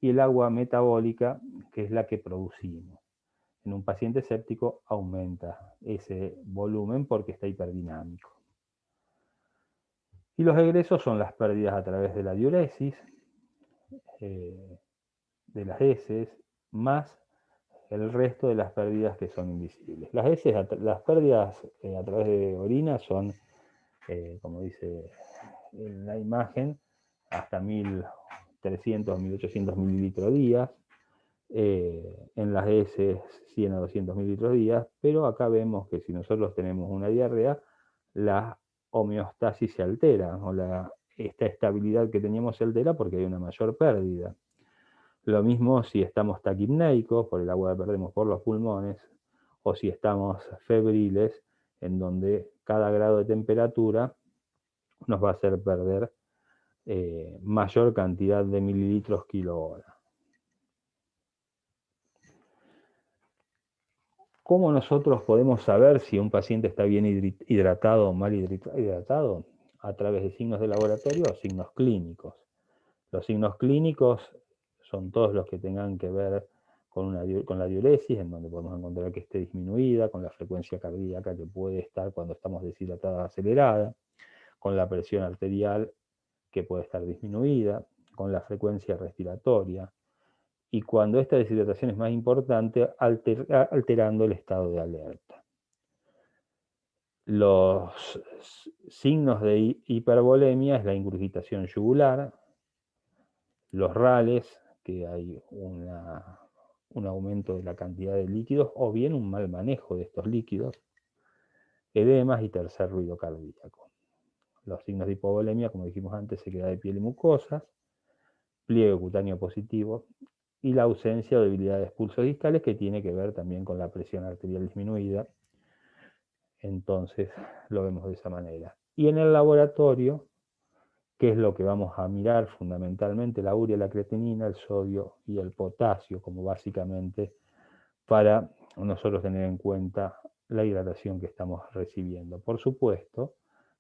y el agua metabólica, que es la que producimos. En un paciente séptico aumenta ese volumen porque está hiperdinámico. Y los egresos son las pérdidas a través de la diuresis, de las heces, más el resto de las pérdidas que son invisibles. Las pérdidas a través de orina son, como dice en la imagen, hasta 1.300, 1.800 mililitros día. En las heces 100 a 200 mililitros día, pero acá vemos que si nosotros tenemos una diarrea, la homeostasis se altera, o esta estabilidad que teníamos se altera porque hay una mayor pérdida. Lo mismo si estamos taquipneicos, por el agua que perdemos por los pulmones, o si estamos febriles, en donde cada grado de temperatura nos va a hacer perder mayor cantidad de mililitros kilo-hora. ¿Cómo nosotros podemos saber si un paciente está bien hidratado o mal hidratado? A través de signos de laboratorio o signos clínicos. Los signos clínicos son todos los que tengan que ver con la diuresis, en donde podemos encontrar que esté disminuida, con la frecuencia cardíaca que puede estar cuando estamos deshidratados acelerada, con la presión arterial que puede estar disminuida, con la frecuencia respiratoria, y cuando esta deshidratación es más importante, alterando el estado de alerta. Los signos de hipervolemia es la ingurgitación yugular, los rales, que hay un aumento de la cantidad de líquidos, o bien un mal manejo de estos líquidos, edemas y tercer ruido cardíaco. Los signos de hipovolemia, como dijimos antes, sequedad de piel y mucosas, pliegue cutáneo positivo, y la ausencia o debilidad de expulsos distales, que tiene que ver también con la presión arterial disminuida. Entonces lo vemos de esa manera. Y en el laboratorio, ¿qué es lo que vamos a mirar fundamentalmente? La urea, la creatinina, el sodio y el potasio, como básicamente para nosotros tener en cuenta la hidratación que estamos recibiendo. Por supuesto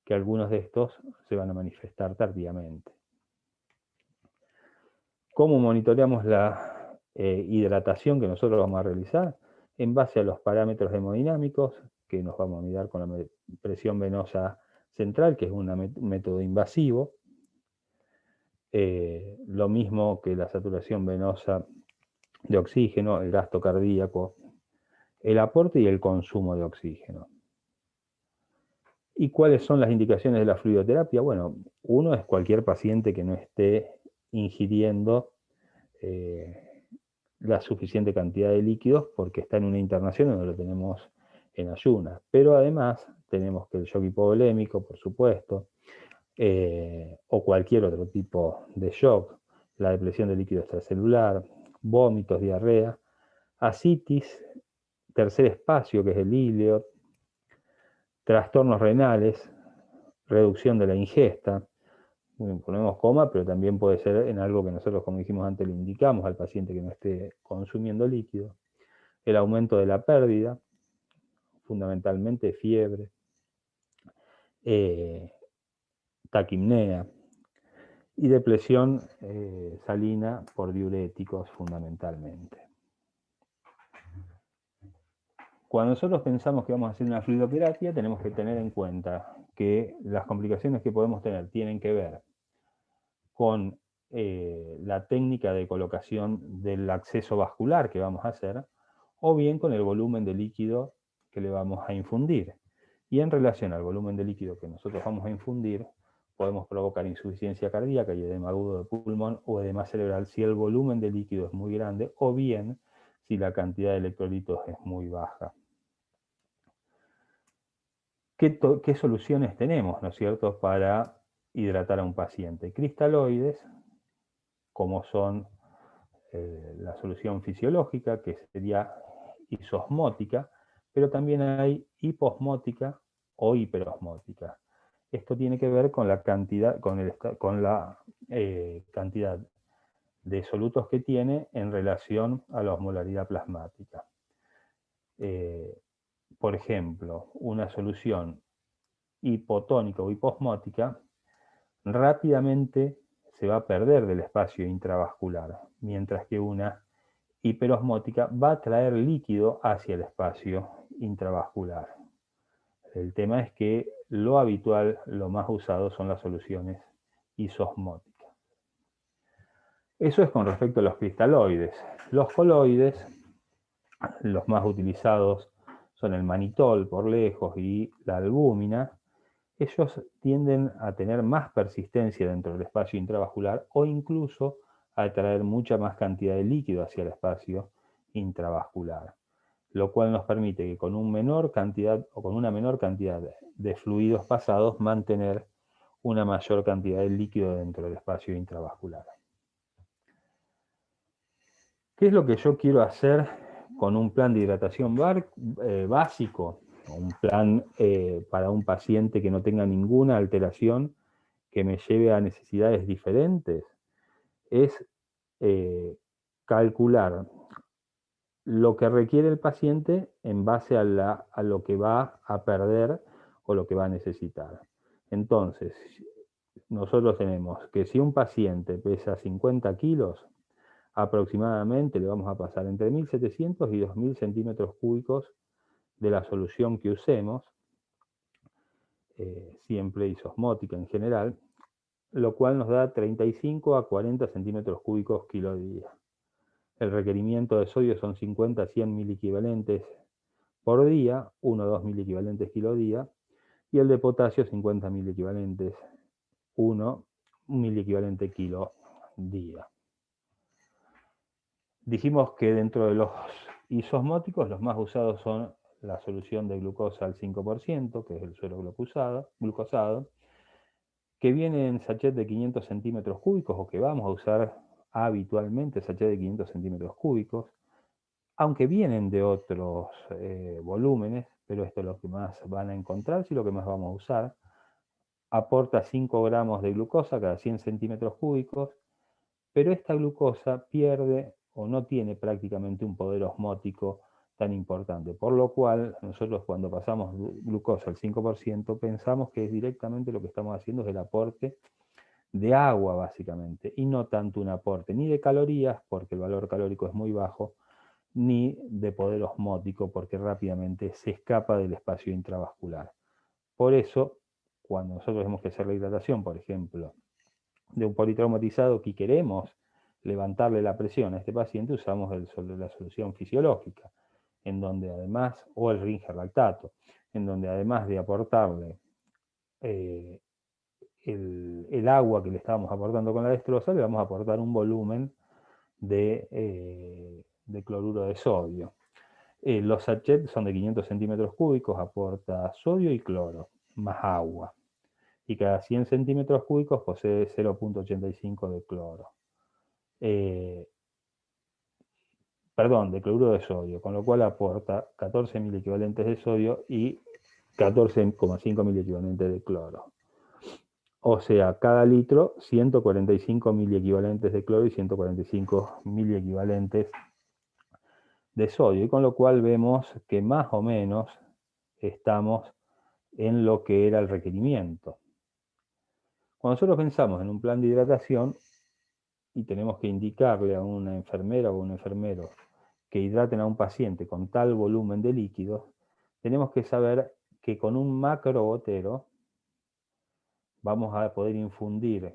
que algunos de estos se van a manifestar tardíamente. ¿Cómo monitoreamos la hidratación que nosotros vamos a realizar? En base a los parámetros hemodinámicos, que nos vamos a mirar con la presión venosa central, que es un método invasivo. Lo mismo que la saturación venosa de oxígeno, el gasto cardíaco, el aporte y el consumo de oxígeno. ¿Y cuáles son las indicaciones de la fluidoterapia? Bueno, uno es cualquier paciente que no esté ingiriendo la suficiente cantidad de líquidos, porque está en una internación donde lo tenemos en ayunas. Pero además tenemos que el shock hipovolémico, por supuesto, o cualquier otro tipo de shock, la depresión de líquido extracelular, vómitos, diarrea, ascitis, tercer espacio, que es el íleo, trastornos renales, reducción de la ingesta. Ponemos coma, pero también puede ser en algo que nosotros, como dijimos antes, le indicamos al paciente que no esté consumiendo líquido. El aumento de la pérdida, fundamentalmente fiebre, taquipnea y depresión salina por diuréticos fundamentalmente. Cuando nosotros pensamos que vamos a hacer una fluidoterapia, tenemos que tener en cuenta que las complicaciones que podemos tener tienen que ver con la técnica de colocación del acceso vascular que vamos a hacer, o bien con el volumen de líquido que le vamos a infundir. Y en relación al volumen de líquido que nosotros vamos a infundir, podemos provocar insuficiencia cardíaca y edema agudo de pulmón o edema cerebral si el volumen de líquido es muy grande, o bien si la cantidad de electrolitos es muy baja. ¿Qué soluciones tenemos, ¿no es cierto?, para hidratar a un paciente? Cristaloides, como son la solución fisiológica, que sería isosmótica, pero también hay hiposmótica o hiperosmótica. Esto tiene que ver con la cantidad, cantidad de solutos que tiene en relación a la osmolaridad plasmática. Por ejemplo, una solución hipotónica o hiposmótica rápidamente se va a perder del espacio intravascular, mientras que una hiperosmótica va a traer líquido hacia el espacio intravascular. El tema es que lo habitual, lo más usado, son las soluciones isosmóticas. Eso es con respecto a los cristaloides. Los coloides, los más utilizados son el manitol por lejos y la albúmina. Ellos tienden a tener más persistencia dentro del espacio intravascular o incluso a traer mucha más cantidad de líquido hacia el espacio intravascular, lo cual nos permite que con una menor cantidad de fluidos pasados mantener una mayor cantidad de líquido dentro del espacio intravascular. ¿Qué es lo que yo quiero hacer con un plan de hidratación básico? un plan para un paciente que no tenga ninguna alteración que me lleve a necesidades diferentes, es calcular lo que requiere el paciente en base a lo que va a perder o lo que va a necesitar. Entonces, nosotros tenemos que si un paciente pesa 50 kilos, aproximadamente le vamos a pasar entre 1.700 y 2.000 centímetros cúbicos de la solución que usemos, siempre isosmótica en general, lo cual nos da 35 a 40 centímetros cúbicos kilo día. El requerimiento de sodio son 50 a 100 miliequivalentes por día, 1 o 2 miliequivalentes kilo día, y el de potasio 50 miliequivalentes, 1 miliequivalente kilo día. Dijimos que dentro de los isosmóticos los más usados son la solución de glucosa al 5%, que es el suero glucosado, que viene en sachet de 500 centímetros cúbicos, o que vamos a usar habitualmente sachet de 500 centímetros cúbicos, aunque vienen de otros volúmenes, pero esto es lo que más van a encontrar y lo que más vamos a usar. Aporta 5 gramos de glucosa cada 100 centímetros cúbicos, pero esta glucosa pierde o no tiene prácticamente un poder osmótico tan importante, por lo cual nosotros cuando pasamos glucosa al 5% pensamos que directamente lo que estamos haciendo es el aporte de agua básicamente, y no tanto un aporte ni de calorías, porque el valor calórico es muy bajo, ni de poder osmótico, porque rápidamente se escapa del espacio intravascular. Por eso, cuando nosotros tenemos que hacer la hidratación, por ejemplo, de un politraumatizado que queremos levantarle la presión a este paciente, usamos la solución fisiológica, en donde además, o el Ringer lactato, en donde además de aportarle el agua que le estábamos aportando con la destroza, le vamos a aportar un volumen de cloruro de sodio. Los sachets son de 500 centímetros cúbicos, aporta sodio y cloro, más agua. Y cada 100 centímetros cúbicos posee 0.85 de cloro. De cloruro de sodio, con lo cual aporta 14 miliequivalentes de sodio y 14,5 miliequivalentes de cloro. O sea, cada litro 145 miliequivalentes de cloro y 145 miliequivalentes de sodio, y con lo cual vemos que más o menos estamos en lo que era el requerimiento. Cuando nosotros pensamos en un plan de hidratación y tenemos que indicarle a una enfermera o un enfermero que hidraten a un paciente con tal volumen de líquidos, tenemos que saber que con un macrogotero vamos a poder infundir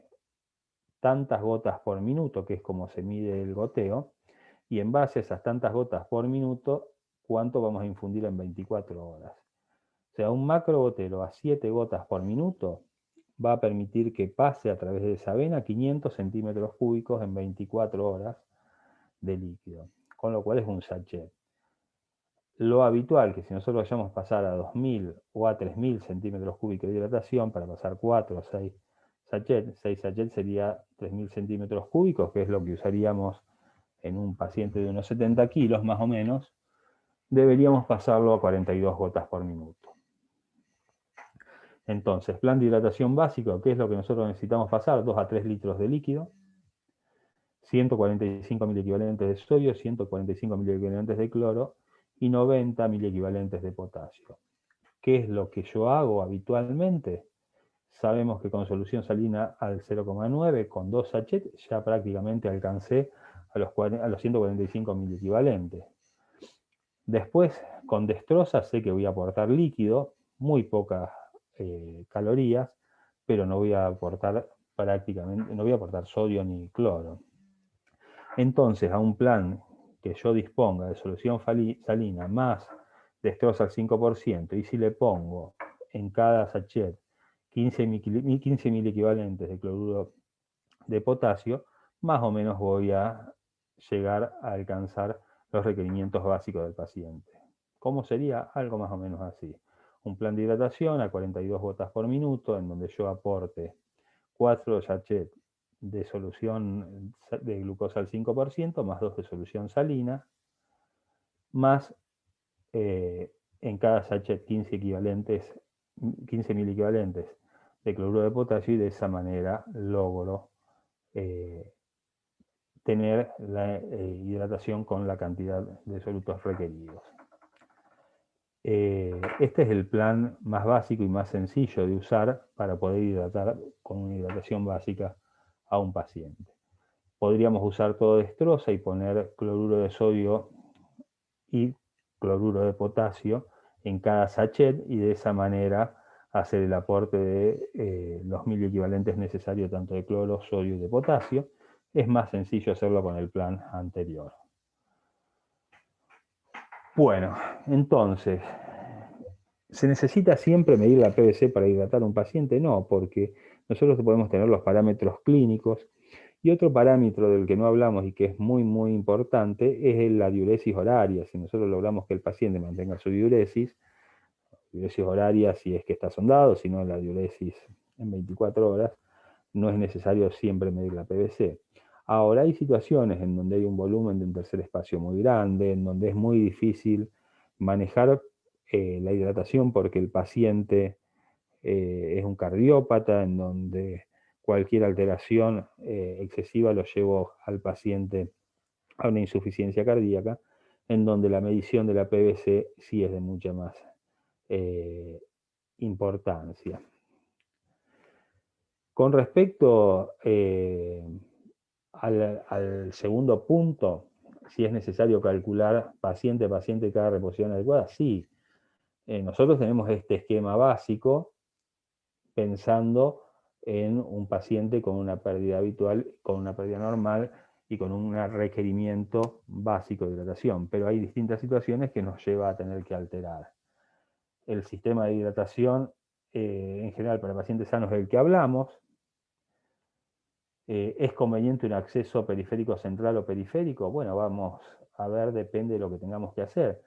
tantas gotas por minuto, que es como se mide el goteo, y en base a esas tantas gotas por minuto, cuánto vamos a infundir en 24 horas. O sea, un macrogotero a 7 gotas por minuto va a permitir que pase a través de esa vena 500 centímetros cúbicos en 24 horas de líquido, con lo cual es un sachet. Lo habitual, que si nosotros vayamos a pasar a 2.000 o a 3.000 centímetros cúbicos de hidratación, para pasar 4 o 6 sachets, 6 sachets sería 3.000 centímetros cúbicos, que es lo que usaríamos en un paciente de unos 70 kilos más o menos, deberíamos pasarlo a 42 gotas por minuto. Entonces, plan de hidratación básico, ¿qué es lo que nosotros necesitamos pasar? 2 a 3 litros de líquido, 145 miliequivalentes de sodio, 145 miliequivalentes de cloro y 90 miliequivalentes de potasio. ¿Qué es lo que yo hago habitualmente? Sabemos que con solución salina al 0,9, con 2 sachets, ya prácticamente alcancé a los 145 miliequivalentes. Después, con destroza sé que voy a aportar líquido, muy pocas calorías, pero no voy a aportar sodio ni cloro. Entonces, a un plan que yo disponga de solución salina más destroza al 5%, y si le pongo en cada sachet 15 miliequivalentes de cloruro de potasio, más o menos voy a llegar a alcanzar los requerimientos básicos del paciente. ¿Cómo sería? Algo más o menos así. Un plan de hidratación a 42 gotas por minuto, en donde yo aporte 4 sachets de solución de glucosa al 5%, más 2 de solución salina, más en cada sachet 15 miliequivalentes de cloruro de potasio, y de esa manera logro tener la hidratación con la cantidad de solutos requeridos. Este es el plan más básico y más sencillo de usar para poder hidratar con una hidratación básica a un paciente. Podríamos usar todo destroza y poner cloruro de sodio y cloruro de potasio en cada sachet, y de esa manera hacer el aporte de los miliequivalentes necesarios tanto de cloro, sodio y de potasio. Es más sencillo hacerlo con el plan anterior. Bueno, entonces, ¿se necesita siempre medir la PVC para hidratar a un paciente? No, porque nosotros podemos tener los parámetros clínicos, y otro parámetro del que no hablamos y que es muy, muy importante es la diuresis horaria. Si nosotros logramos que el paciente mantenga su diuresis horaria si es que está sondado, si no la diuresis en 24 horas, no es necesario siempre medir la PVC. Ahora, hay situaciones en donde hay un volumen de un tercer espacio muy grande, en donde es muy difícil manejar la hidratación porque el paciente es un cardiópata, en donde cualquier alteración excesiva lo lleva al paciente a una insuficiencia cardíaca, en donde la medición de la PVC sí es de mucha más importancia. Con respecto al segundo punto, si es necesario calcular paciente a paciente cada reposición adecuada, sí. Nosotros tenemos este esquema básico pensando en un paciente con una pérdida habitual, con una pérdida normal y con un requerimiento básico de hidratación, pero hay distintas situaciones que nos lleva a tener que alterar. El sistema de hidratación en general para pacientes sanos del que hablamos, ¿es conveniente un acceso periférico central o periférico? Bueno, vamos a ver, depende de lo que tengamos que hacer.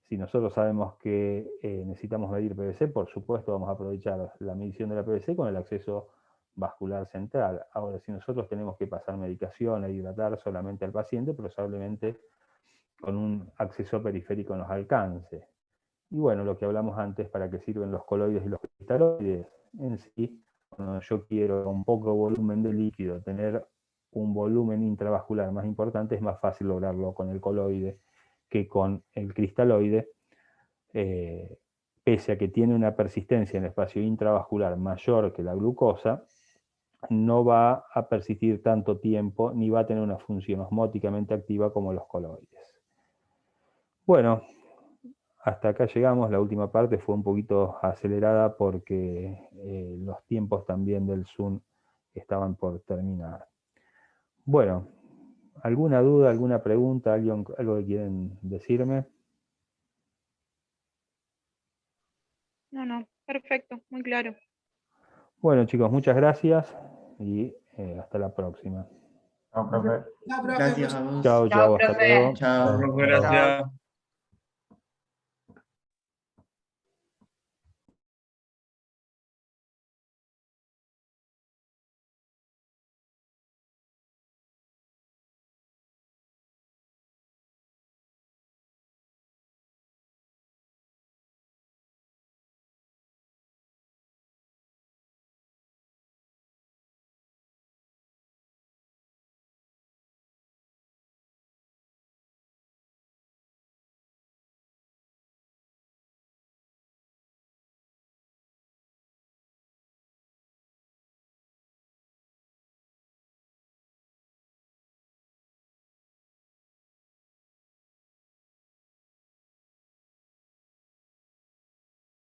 Si nosotros sabemos que necesitamos medir PVC, por supuesto vamos a aprovechar la medición de la PVC con el acceso vascular central. Ahora, si nosotros tenemos que pasar medicación e hidratar solamente al paciente, probablemente con un acceso periférico nos alcance. Y bueno, lo que hablamos antes, para qué sirven los coloides y los cristaloides en sí. Cuando yo quiero un poco volumen de líquido, tener un volumen intravascular más importante, es más fácil lograrlo con el coloide que con el cristaloide, pese a que tiene una persistencia en el espacio intravascular mayor que la glucosa, no va a persistir tanto tiempo ni va a tener una función osmóticamente activa como los coloides. Bueno, hasta acá llegamos. La última parte fue un poquito acelerada porque los tiempos también del Zoom estaban por terminar. Bueno, ¿alguna duda, alguna pregunta, algo que quieren decirme? No, perfecto, muy claro. Bueno, chicos, muchas gracias y hasta la próxima. Chao, profe. Chao, profe. Gracias a vos. Chao, Chao, hasta profe. luego. Chao. Profe, gracias.